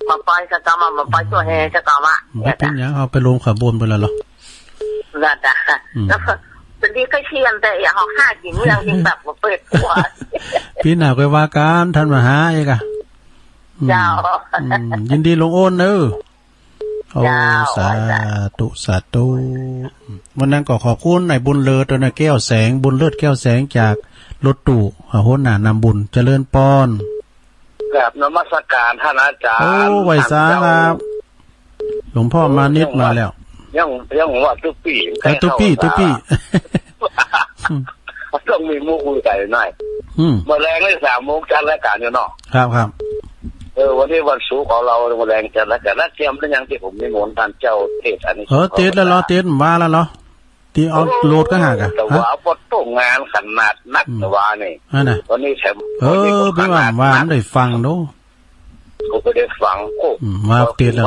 มาไปสกรรมมาไปตัวแห่สกรรมไม่เป็นอย่างเอาไปลงขาบนไปแล้วหรอนั่นจ้ะแล้วเป็นดีค่อยเชียนแต่อย่าหอก5กินยังจริงแบบมาเปิดหัวพี่หนาไปว่าการท่านมหาเอกอะเจ้ายินดีลงโอนเนอะโอ้สาธุวันนั้นก็ขอบคุณนายบุญเลิศนะแก้วแสงบุญเลิศแก้วแสงจากรถตู้โหนหนานำบุญเจริญปอนแบบนมัสการท่านอาจารย์โอ้ไหวสาครับหลวงพ่อมานิดมาแล้วยังว่าตุ๊ปี้ต้องมีมูคุยไก่หน่อยมาแรงได้3 โมงจัดรายการอยู่เนาะครับวันนี้วันศุกร์ของเรามาแรงจัดรายการนัดเตรียมได้ยังที่ผมนิมนต์ท่านเจ้าเทศอันนี้เทศแล้วเหรอเทศมาแล้วเหรอที่เอาโหลดก็หากะแต่ว่าพอต้องงานขนาดนักแต่ว่านี่วันนี้แถมพี่ว่าได้ฟังดูผมก็ได้ฟังโอ้มาเทศแล้ว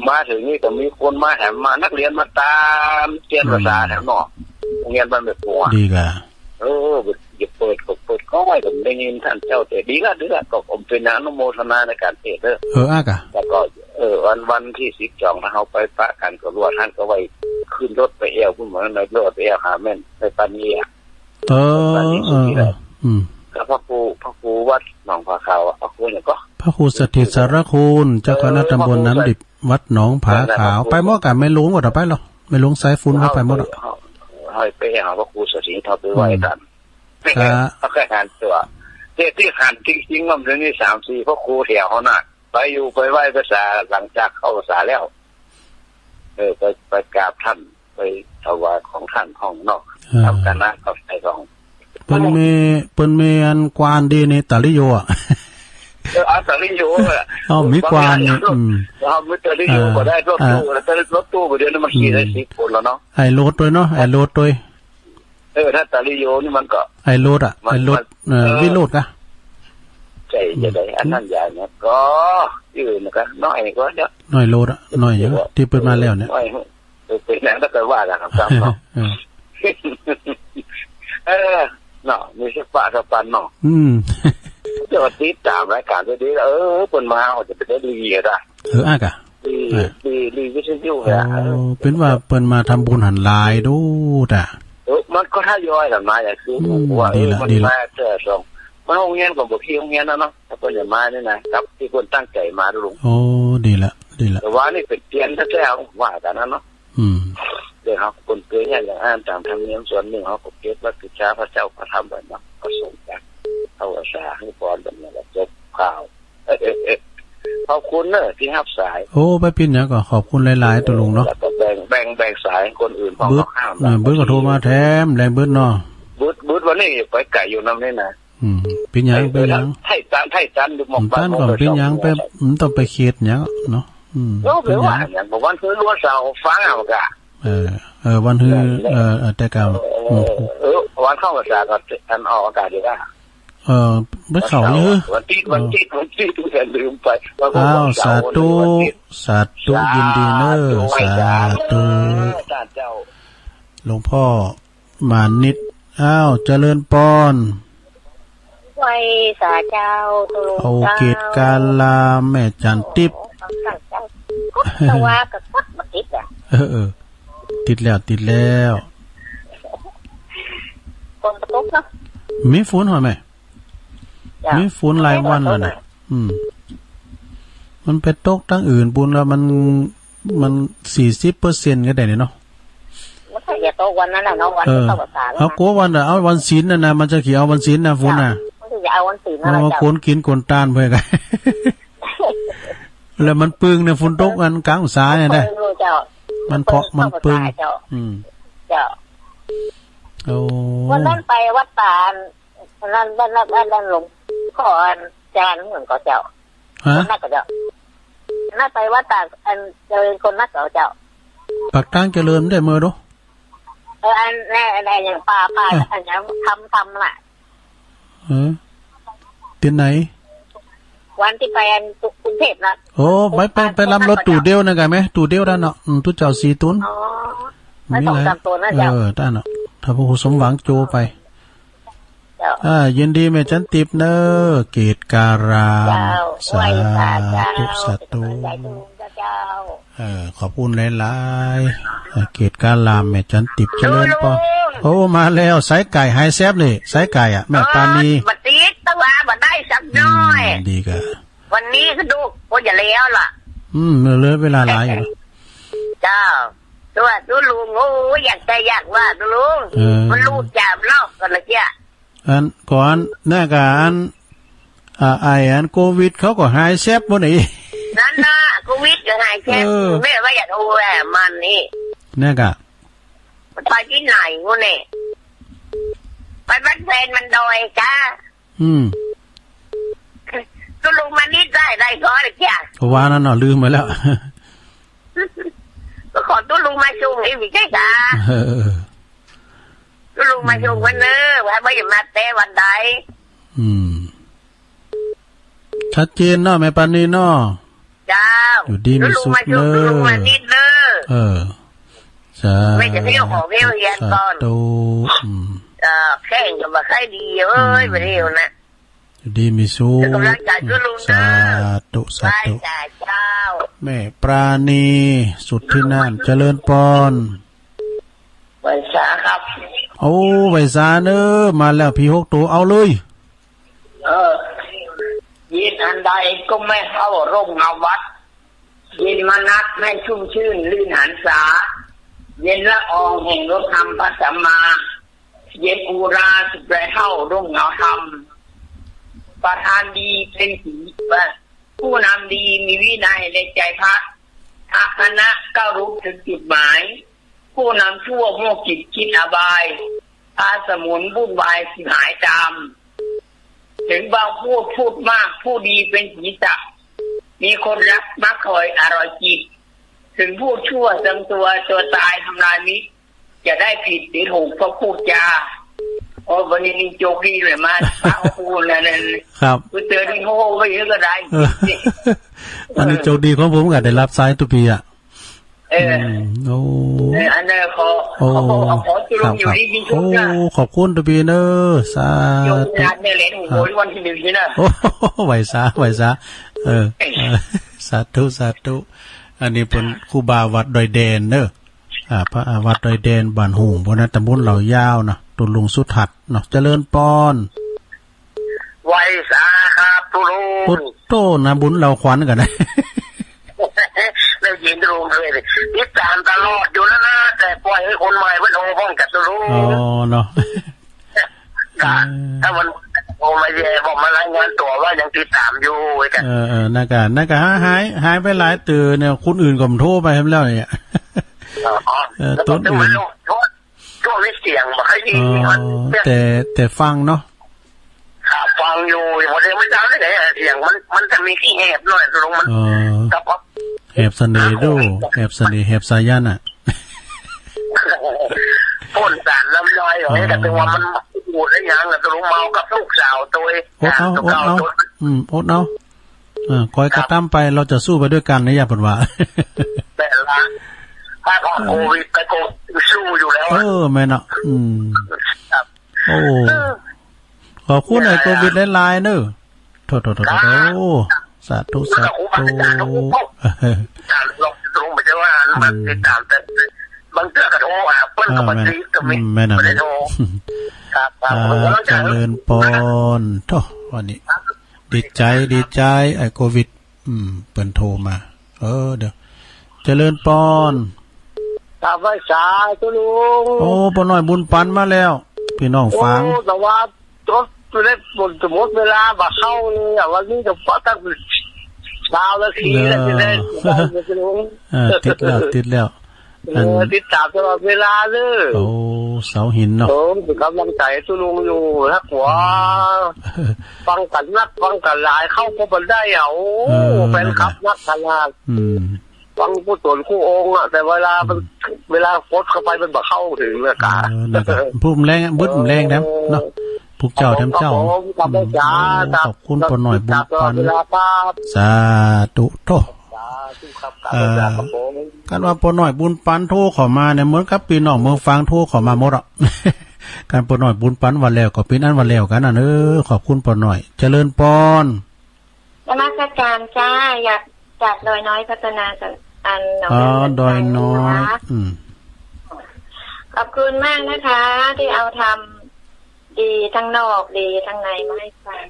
มาถึงนี่ก็มีคนมาแถมมานักเรียนมาตามเรียนภาษาแถมเนาะโรงเรียนบ้านแบบหัวดีกะหยิบเปิดก็ไว้ผมได้ยินท่านเจ้าเทศดีก็ก็ผมเป็นอนุโมทนาในการเทศอากะแล้วก็วันที่12นะเฮาไปปะกันก็รู้ว่าท่านก็ไว้ขึ้นรถไปเอวพุ่นเหมือนในรถไปเอวหาแม่นไปปานี กับพระครูวัดหนองผาขาวพระครูเนี่ยก็พระครูสถิตสารคุณเจ้าคณะตำบลน้ำดิบวัดหนองผาขาวไปมอกับไม่ลุงก็ต่อไปหรอไม่ลุงสายฟุ้นเข้าไปหมดให้ไปหาพระครูสถิตเขาไปไหว้กันเขาแค่หันตัวที่หันจริงๆมันเรื่องนี้3-4พระครูแถวเขาน่ะไปอยู่ไปไหว้ภาษาหลังจากเข้าภาษาแล้วไปกราบท่านไปถวายของท่านห้องนอกทำกันนะกับไอ้ของเปิ้นมีอันกวานดีในตาลิโยอ่ะตาลิโยอ่ะมีกวานเนี่ยมีตาลิโยก็ได้รถตู้ไปเดี๋ยวนี้มันขี่ได้10 คนแล้วเนาะไอ้รถด้วยเนาะไอ้รถด้วยถ้าตาลิโยนี่มันก็ไอ้รถอ่ะไอ้รถวิโรจน์กะใจจะได้อันนั้นอย่างเนี่ยก็ยืนนะครับน้อยก็เยอะน้อยโลดอ่ะน้อยเยอะที่เปิดมาแล้วเนี่ยเป็นแหล่งถ้าเกิดว่ากันครับเนาะเนาะมีสักปะสักปันเนาะจะมาติดตามรายการดีๆเปิดมาจะเป็นได้ดีอ่ะอ่ะกะดีวิทยุอ่ะเป็นว่าเปิดมาทำบุญหันลายดูแต่มันก็ถ้าย่อยกันมาอย่างคือว่ามันมาเจอสองมันโรงเรียนของบุคคลโรงเรียนนะเนาะถ้าคนอย่ามาเนี่ยนะครับที่คนตั้งใจมาดูลุงโอ้ดีละแต่ว่านี่เป็นเตียนแท้ๆว่ากันนะเนาะเดี๋ยวเขาคนเกยอย่างอ่านตามธรรมเนียมส่วนหนึ่งเขาก็เก็บว่าคือช้าพระเจ้าพระธรรมแบบนั้นก็ส่งจากเข้าอาสาให้พรแบบนี้แหละจบข่าวขอบคุณเนอะที่รับสายโอ้ไปปิ่นเนี่ยก็ขอบคุณหลายๆตัวลุงเนาะแล้วก็แบ่งสายคนอื่นพอเขาข้ามเบิร์ดก็โทรมาแถมแรงเบิร์ดเนาะเบิร์ดวันนี้ไปไก่อยู่น้ำนี่นะเป็นยังไทยจันดูหมอกบ้านก่อนเป็นยังไปต้องไปเขียดยังเนาะเป็นยังอย่างบอกวันคือล้วนเสาฟังเอากะวันคือแต่เก่าวันเข้าภาษาก็อันออกอากาศดีว่าไม่เขาเยอะวันที่ทุกท่านลืมไปสาธุยินดีเนอสาธุหลวงพ่อมานิดเจริญปอนไว้สาเจ้าตุลเอาเกตกาลาแม่จันทิพย์ก็ว่ากับมาติดอ่ะติดแล้วคนตกเนาะมีฝนหรอไหมมีฝนหลายวันแล้วนะมันไปตกทั้งอื่นปุ่นแล้วมัน 40% ก็ได้เนาะมันก็อย่าตกวันนั้นน่ะเนาะวันที่เข้าภาษาเอาโกวันเอาวันศีลน่ะมันจะเขียววันศีลน่ะฝนน่ะจะเอาวันศีลนะเราคนกินคนตานเพื่อกันแล้วมันปึงเนี่ยฝนตกกันกลางสายเนี่ยได้มันเพาะมันปึงเจ้าวันนั้นไปวัดตาลนั่นบ้านหลวงพ่อจานเหมือนก็เจ้านักก็เจ้าน่าไปวัดตาลอันเจริญคนนักก็เจ้าปากตั้งเจริญได้เมื่อดูอันแน่อย่างป่าอันนี้ทำน่ะที่ไหนวันที่ไปอันกรุงเทพนะโอ้ไปลำรถตู่เดียวนะไงไหมตู่เดียวด้านเนาะตู้เจ้า4 ตุนมีอะไรด้านเนาะถ้าพวกสมหวังโจไปยินดีแม่จันติบเนอเกตการามสาธุขอบคุณหลายๆเกตการามแม่จันติบเจริญปอโอ้มาแล้วสายไก่ไฮแซบนี่สายไก่อ่ะแม่ปานีบัดนี้ตั้งว่าบัดได้สักน้อยดีกะวันนี้ก็ดูโอ้อย่าเลี้ยวล่ะเหลือเวลาหลายอยู่เจ้าตัวดูลุงโอ้อยากว่าดูลุงมันลูกจามเล่ากันละเจ้าก่อนหน้าการอันโควิดเขาก็หายแซบบ่นี่นั่นนะโควิดก็หายแซบแม่ว่าอยากดูแหละมันนี่หน้ากะมันไปที่ไหนงูเนี่ยไปบ้านแฟนมันดอยจ้าตุลุงมานิดได้ก็เลยจ้าเพราะว่านั่นน่ะลืมไปแล้วก็ขอตุลุงมาชุงอีกใช่จ้าตุลุงมาชุงวันเนอว่าไม่จะมาเตะวันใดชัดเจนเนาะแม่ปานีเนาะจ้าอยู่ดีมีสุขเนอะตุลุงมานิดเนอะไม่จะเที่ยวของเที่ยวเย็นก่อนแข่งกับมาใครดีเอ้ยไปเที่ยวนะดีมีสุขสาธุแม่ปราณีสุดที่นั่นเจริญปอนไวสาครับโอ้ไวสาเนอะมาแล้วพี่6 ตัวเอาเลย เย็นอันใดก็ไม่เข้าร่มเงาวัดเย็นมนัสไม่ชุ่มชื่นลื่นหันษาเย็นละอองแห่งรถธรรมพระสัมมาเย็นอุราสุดแปรเท่าร่มเงาธรรมประธานดีเป็นสีผู้นำดีมีวินัยในใจพักอาคณะก้าวรู้ถึงจุดหมายผู้นำชั่วโมกจิตคิดอบายพาสมุนวุ่นวายสิหายตามถึงบางพูดมากผู้ดีเป็นศีรษะมีคนรักมักคอยอร่อยจิตถึงพูดชั่วจำตัวตายทำลายมิตรจะได้ผิดหรือถูกเพราะพูดจาโอ้วันนี้โจกดีเลยมาพระพูดนั่นครับคือเตือนที่โง่ไปเยอะก็ได้อันนี้โจกดีของผมก็ได้รับสายตุปีอ่ะโอ้อันนี้ขอจุลอยู่ที่ยิ่งชุกนะขอบคุณตุปีเนอสาธุงานเนี่ยเล่นหัววันที่หนึ่งนี่นะโอ้ไหวซาสาธุอันนี้เป็นครูบาวัดดอยแดนเนอะพระวัดดอยแดนบ้านหุ่งบนนั้นตำบลเหล่ายาวเนาะตุลุงสุทัศน์เนาะเจริญปอนไหวสาครับตุลุงพุทโตนะบุญเราขวัญกันนะแล้วยินตุลุงเลยติดตามตลอดอยู่แล้วนะแต่ปล่อยให้คนใหม่เพิ่นโทรพ้องกับตุลุงเนาะถ้ามันโทรมาแย่บอกมารายงานตัวว่ายังติดตามอยู่ไว้กันน่ากะหายไปหลายตื่นเนี่ยคนอื่นก็โทรไปให้แล้วเนี่ยต้นอื่นช่วงนี้เสียงบ่ค่อยดีแต่ฟังเนาะฟังอยู่วันนี้ไม่จำได้ไงเสียงมันจะมีที่แหบหน่อยตรงมันแหบเสน่ห์ดูแหบเสน่ห์แหบสายันอ่ะพ่นสารลำลอยอย่างนี้แต่เป็นว่ามันพูดได้ยังตรงเมากับลูกสาวตัวโอ๊ตเอาคอยกระตั้มไปเราจะสู้ไปด้วยกันนะอย่าปนว่าแต่ละถ้าของโควิดไปโกสู้อยู่แล้วแม่เนาะโอ้ขอบคุณไอ้โควิดหลายๆเนอะโทษสาธุตรงไม่ใช่ว่ามันติดตามแต่บางเจ้ากระโดดเปิ้ลกับมันดีก็ไม่ได้โทรครับเจริญปอนโธ่วันนี้ดีใจไอ้โควิดเปิ้นโทรมาเดี๋ยวเจริญปอนตาไฟสาตุลุงโอ้ปอน้อยบุญปันมาแล้วพี่น้องฟังแต่ว่ารถตัวเล็กหมดเวลาบ่เข้าเลยวันนี้จะตั้งดาวละทีแล้วจะได้ติดแล้วติดตามตลอดเวลาเลยโอ้เสาหินเนาะเป็นกำลังใจตุลุงอยู่ทักหัวฟังกันนักฟังกันหลายเข้าก็บันได้เป็นครับนักขนาดฟังผู้ตรวจคู่องค์แต่เวลาโคตรเข้าไปมันบ่เข้าถึงเลยกาพุ่มแรงบึ้มแรงแล้วเนาะพวกเจ้าเจ้าขอบคุณปนหน่อยบุญปันสาธุโธการว่าปนหน่อยบุญปันโทรเข้ามาเนี่ยเหมือนกับพี่น้องเมืองฟังโทรเข้ามาหมดอ่ะการปนหน่อยบุญปันวันแล้วก็เป็นอันวันแล้วกันน่ะขอบคุณปนหน่อยเจริญปอนนมัสการจ้าอยากจากดอยน้อยพัฒนาอันดอยน้อยขอบคุณมากนะคะที่เอาทำดีทั้งนอกดีทั้งในมาให้ฟัง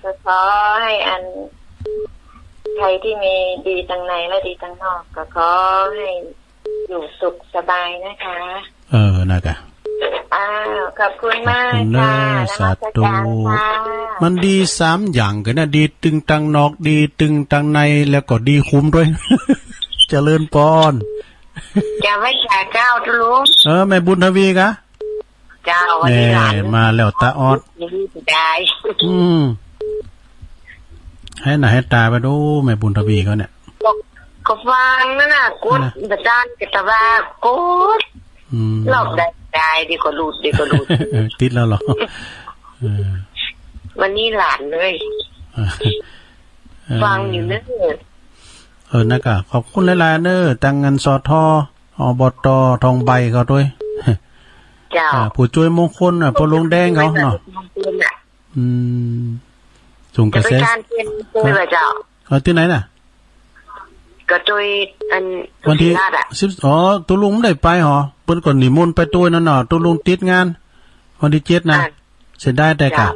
ก็ขอให้อันใครที่มีดีทั้งในและดีทั้งนอกก็ขอให้อยู่สุขสบายนะคะนะคะขอบคุณมากค่ะสาธุมันดี3อย่างกันนะดีตึงตังนอกดีตึงตังในแล้วก็ดีคุ้มด้วยเจริญปอนจะไม่จ่ายเจ้าทุลุงแม่บุญทวีกะเจ้าวันนี้หลานมาแล้วตาออดได้ให้หน่าให้ตาไปดูแม่บุญทวีเขาเนี่ยก็ฟังนั่นน่ะกุดประจานกิตว่ากุดหลอกได้ดีกว่ารูดติดแล้วหรอวันนี้หลานเลยฟังอยู่เนื้อนะคะขอบคุณหลายๆเน้อตั้งเงินสทอบตทองใบเขาด้วยเจ้าผู้ช่วยมงคลพลงแดงเขาเนาะส่งกระแสการเปลี่ยนตัวเจ้าที่ไหนน่ะก็โดยอันวันที่10ตุลุงได้ไปหรอเปิ้นก่อนนิมนต์ไปตัวนั่นน่ะตุลุงติดงานวันที่7นะเสียได้แต่กะ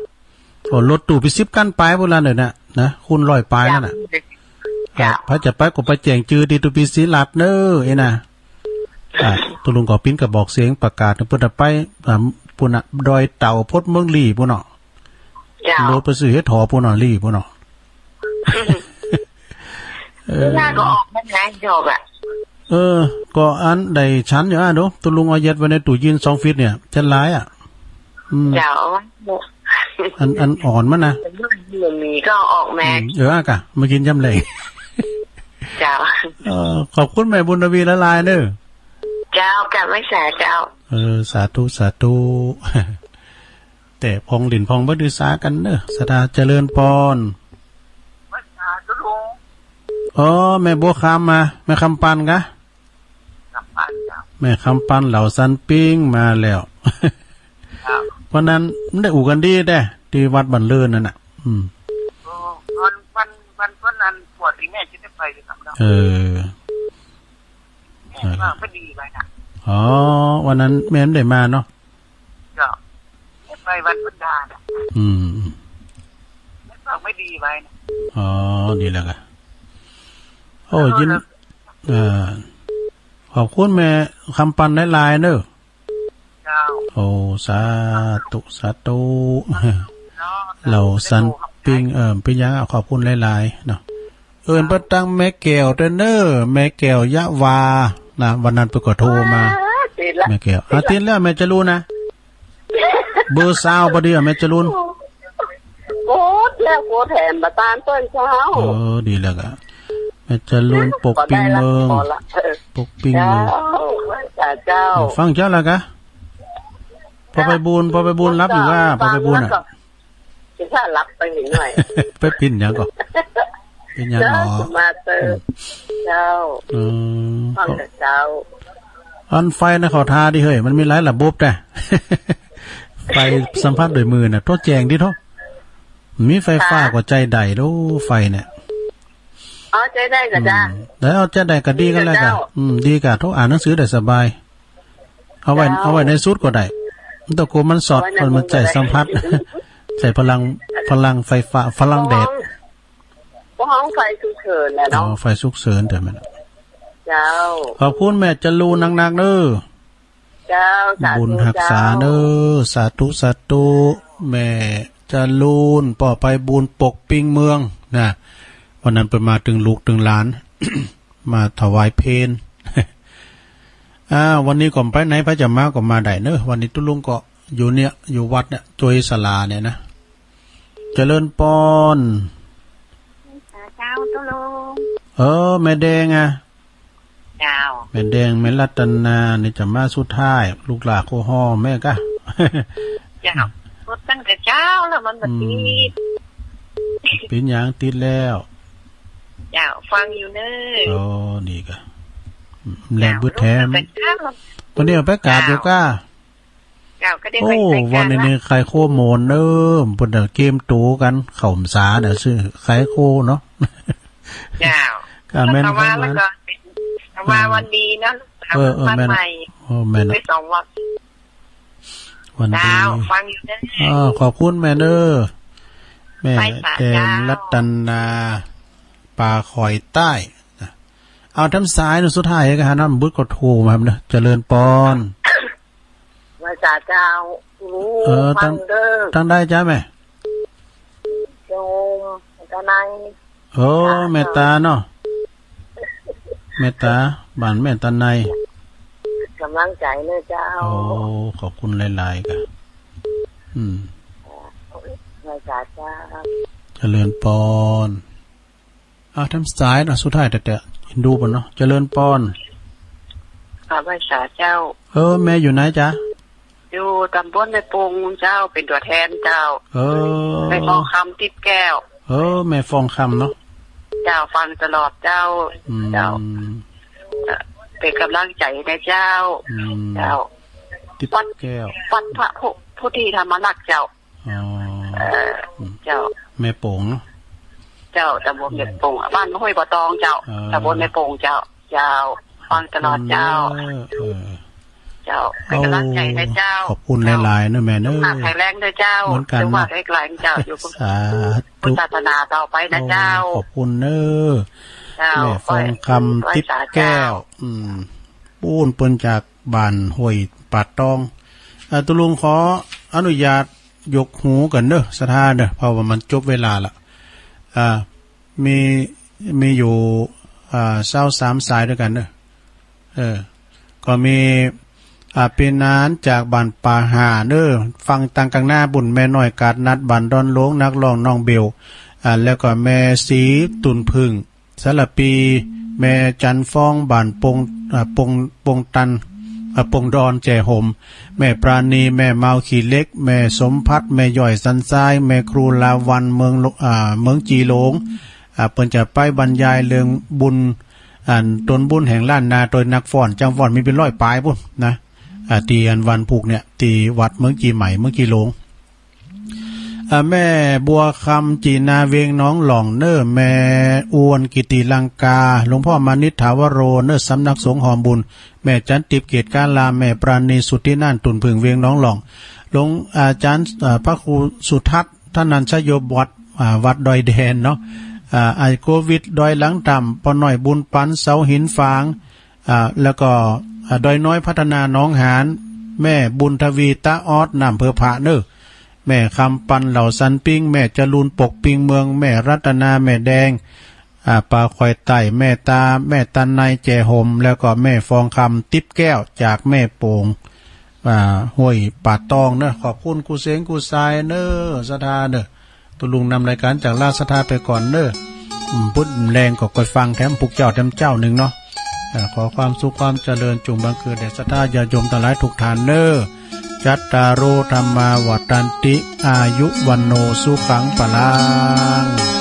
โอ้รถตู้ไป10กันปลายพุ่นล่ะเนี่ยนะคุณ100ปลายนั่นน่ะพระจะไปก็ไปแจ้งจือที่ตุปิศิลัดเด้อไอ้น่ะตุลุงก็ปิ้นก็บอกเสียงประกาศเพิ่นไปปุ่นน่ะดอยเต่าพดเมืองลี่พุ่นเนาะรถไปซื้อเฮ็ดหอพุ่นเนาะลี่พุ่นเนาะหน้าก็ออกมันนะจบอ่ะก็อันใดชั้นอยู่ดูตุลุงเอายัดไว้ในตู้เย็น2ฟิตเนี่ยจะหลายอ่ะเจ้าอันอ่อนมันนะมีก็ออกแม่กะมากินยำเลยเจ้าขอบคุณแม่บุญทวีละลายเด้อเจ้ากะไม่สาเจ้าสาธุสาธุแต่พองหลินพองบ่ดื้อสากันเด้อสดาเจริญพรแม่บัวคำมาแม่คำปันกะแม่คำปันเหล่าสันปิ้งมาแล้ววันนั้นได้อู่กันดีได้ที่วัดบันเลินนั่นน่ะวันนั้นปวดที่แม่จะได้ไปเลยครับแม่ไม่ดีไปนะวันนั้นแม่ไม่ได้มาเนาะก็ไม่ไปวันพุธดาน่ะไม่ดีไปนะดีแล้วกันโอ้ยินขอบคุณแม่คำปันได้ลายเนอะโอ้สาธุสาธุเราสันปิงเป็นยังขอบคุณหลายๆเนาะเปิดตั้งแม่แก้วเนอะแม่แก้วยะวานะวันนั้นไปก็โทรมาแม่แก้วติดแล้วแม่จะรู้นะเบอร์ซาวพอดีแม่จะรู้โคตรแล้วโคตรแถมมาตานต้นเช้าดีแล้วก็แม่จะรู้ปกปิงเมืองปกปิงเมืองฟังเจ้าแล้วกะพอไปบูนรับอยู่ว่าพอไปบูนอ่ะถ้ารับไปหน่อยไปปิ่นยังก่อนเป็นยังหรอมาเตอเจ้าฟังเจ้าอันไฟนะขอทาดิเฮ้ยมันมีหลายระบบแต่ไฟสัมผัสด้วยมือน่ะทดแจงดิทศมีไฟฟ้ากว่าใจใดดูไฟเนี่ยใจได้ก็จ้าแล้วเอาใจใดก็ดีกันแล้วกันดีกะทุกอ่านหนังสือได้สบายเอาไว้ในสุดก็ได้ตะโกมันสอดมันใจสัมผัสใจพลังไฟฟ้าพลังแดดห้องไฟฉุกเฉินนะเนาะไฟฉุกเฉินแต่มันเจ้าขอบคุณแม่จะรูนักๆเด้อเจ้าบุญรักษาเด้อสาธุสาธุแม่จะรูนป่อไปบุญปกปิงเมืองนะวันนั้นไปมาถึงลูกถึงหลาน มาถวายเพลวันนี้ก่อนไปไหนพระจะมาก็มาได้เนอะวันนี้ตุลุงก็อยู่เนี่ยอยู่วัดเนี่ยจอยศาลาเนี่ยนะเจริญปอนเจ้าตุลุงแม่แดงเจ้าแม่แดงแม่รัตนานี่จะมาสุดท้ายลูกหลานโคห่อแม่กะเจ้าพูดตั้งแต่เช้าแล้วมันแบบนี้เป็นอย่างติดแล้วเจ้าฟังอยู่เนอะดีกะแรงบุญแถมวันนี้ไปกราบอยู่ก้าโอ้วันนี้ใครโคโมนเนิ่มบนเกมตูกันเข่าสาเนี่ยชื่อใครโคเนาะก็แม่นเข้ามาว่าวันดีนะแม่นแม่นไป2 วันดีฟังอยู่เนอะขอบคุณแม่เด้อแม่แดงรัตนาป่าคอยใต้เอาทำสายสุดท้ายกันฮะน้ำบุตรก็โทรมาครับเนอะเจริญปอนมาจากเจ้าตั้งได้จ้าแม่โยมตาในเมตตาเนาะเมตตาบ้านแม่ตาในกำลังใจเนอะเจ้าขอบคุณหลายๆกันมาจากเจ้าเจริญปอนทำสายนะสุดท้ายแต่เห็นดูป่ะเนาะเจริญปอนพระชาเจ้าแม่อยู่ไหนจ๊ะอยู่ตำบลในปงเจ้าเป็นตัวแทนเจ้าในฟองคำติดแก้วแม่ฟองคำเนาะเจ้าฟังตลอดเจ้าเป็นกำลังใจในเจ้าติดแก้ววัดพระผู้ที่ธรรมรักษ์เจ้าเจ้าแม่โป่งเจ้าตำบลในปงบ้านห้วยบ่อตองเจ้าตำบลในปงเจ้าฟังตลอดเจ้า เจ้าเป็นกำลังใจให้เจ้าขอบคุณหลายๆนะแม่เนอะแข็งแรงด้วยเจ้าจังหวัดไกลๆเจ้าอยู่พุทธศาสนาต่อไปนะเจ้าขอบคุณเนอะแม่ฟองคำติ๊บแก้วปูนเปิ้นจากบ้านห้วยปาดตองตุลุงขออนุญาตยกหูกันเนอะสถานเนอะเพราะว่ามันจบเวลาละมีอยู่23สายด้วยกันเนอะก็มีเป็นนานจากบ้านป่าหาเนอะฟังตังกังหน้าบุญแม่น้อยกาดนัดบ้านดอนโลงนักร้องน้องเบลแล้วก็แม่สีตุนพึ่งสระปีแม่จันฟ้องบ้านปงตันปงดอนแจห่มแม่ปราณีแม่เมาขี่เล็กแม่สมพัฒน์แม่ย่อยสันทรายแม่ครูลาวันเมืองจีหลงเปิ้นจะไปบรรยายเรื่องบุญตนบุญแห่งล้านนาโดยนักฟ้อนจังฟ้อนมีเป็น100ปลายพุ่นนะตีอันวันผูกเนี่ยตีวัดเมืองจีใหม่เมืองจีหลงแม่บัวคำจีนาเวงน้องหล่องเนอแม่อ้วนกิติลังกาหลวงพ่อมานิษฐาวโรเนอสำนักสงฆ์หอมบุญแม่จันติบเกียรติการลาแม่ปราณีสุทธิน่านตุนพึ่งเวียงน้องหล่องหลวงอาจารย์พระครูสุทัศน์ท่านนันชโยบวัดดอยแดนเนาะไอโควิดดอยหลังต่ำปอหน่อยบุญปันเสาหินฟางแล้วก็ดอยน้อยพัฒนาน้องหานแม่บุญทวีตาออดนำเพื่อพระเนอแม่คำปันเหล่าสันปิ้งแม่จรูนปกปิงเมืองแม่รัตนาแม่แดงปลาควายไต่แม่ตาแม่ตันในแจห่มแล้วก็แม่ฟองคำติ๊บแก้วจากแม่โป่งห้วยป่าตองเนอะขอบคุณกูเสงกูทรายเนอสถาเนอตุลุงนำรายการจากราชสถาไปก่อนเนอพุทธแรงก็คอยฟังแถมปุกเจ้าแถมเจ้าหนึ่งเนาะขอความสุขความเจริญจงบังเกิดแด่ศรัทธาญาโยมทั้งหลายทุกท่านเนอจัตตารโอธรรมาวัฏฏันติอายุวันโนสุขังปะลัง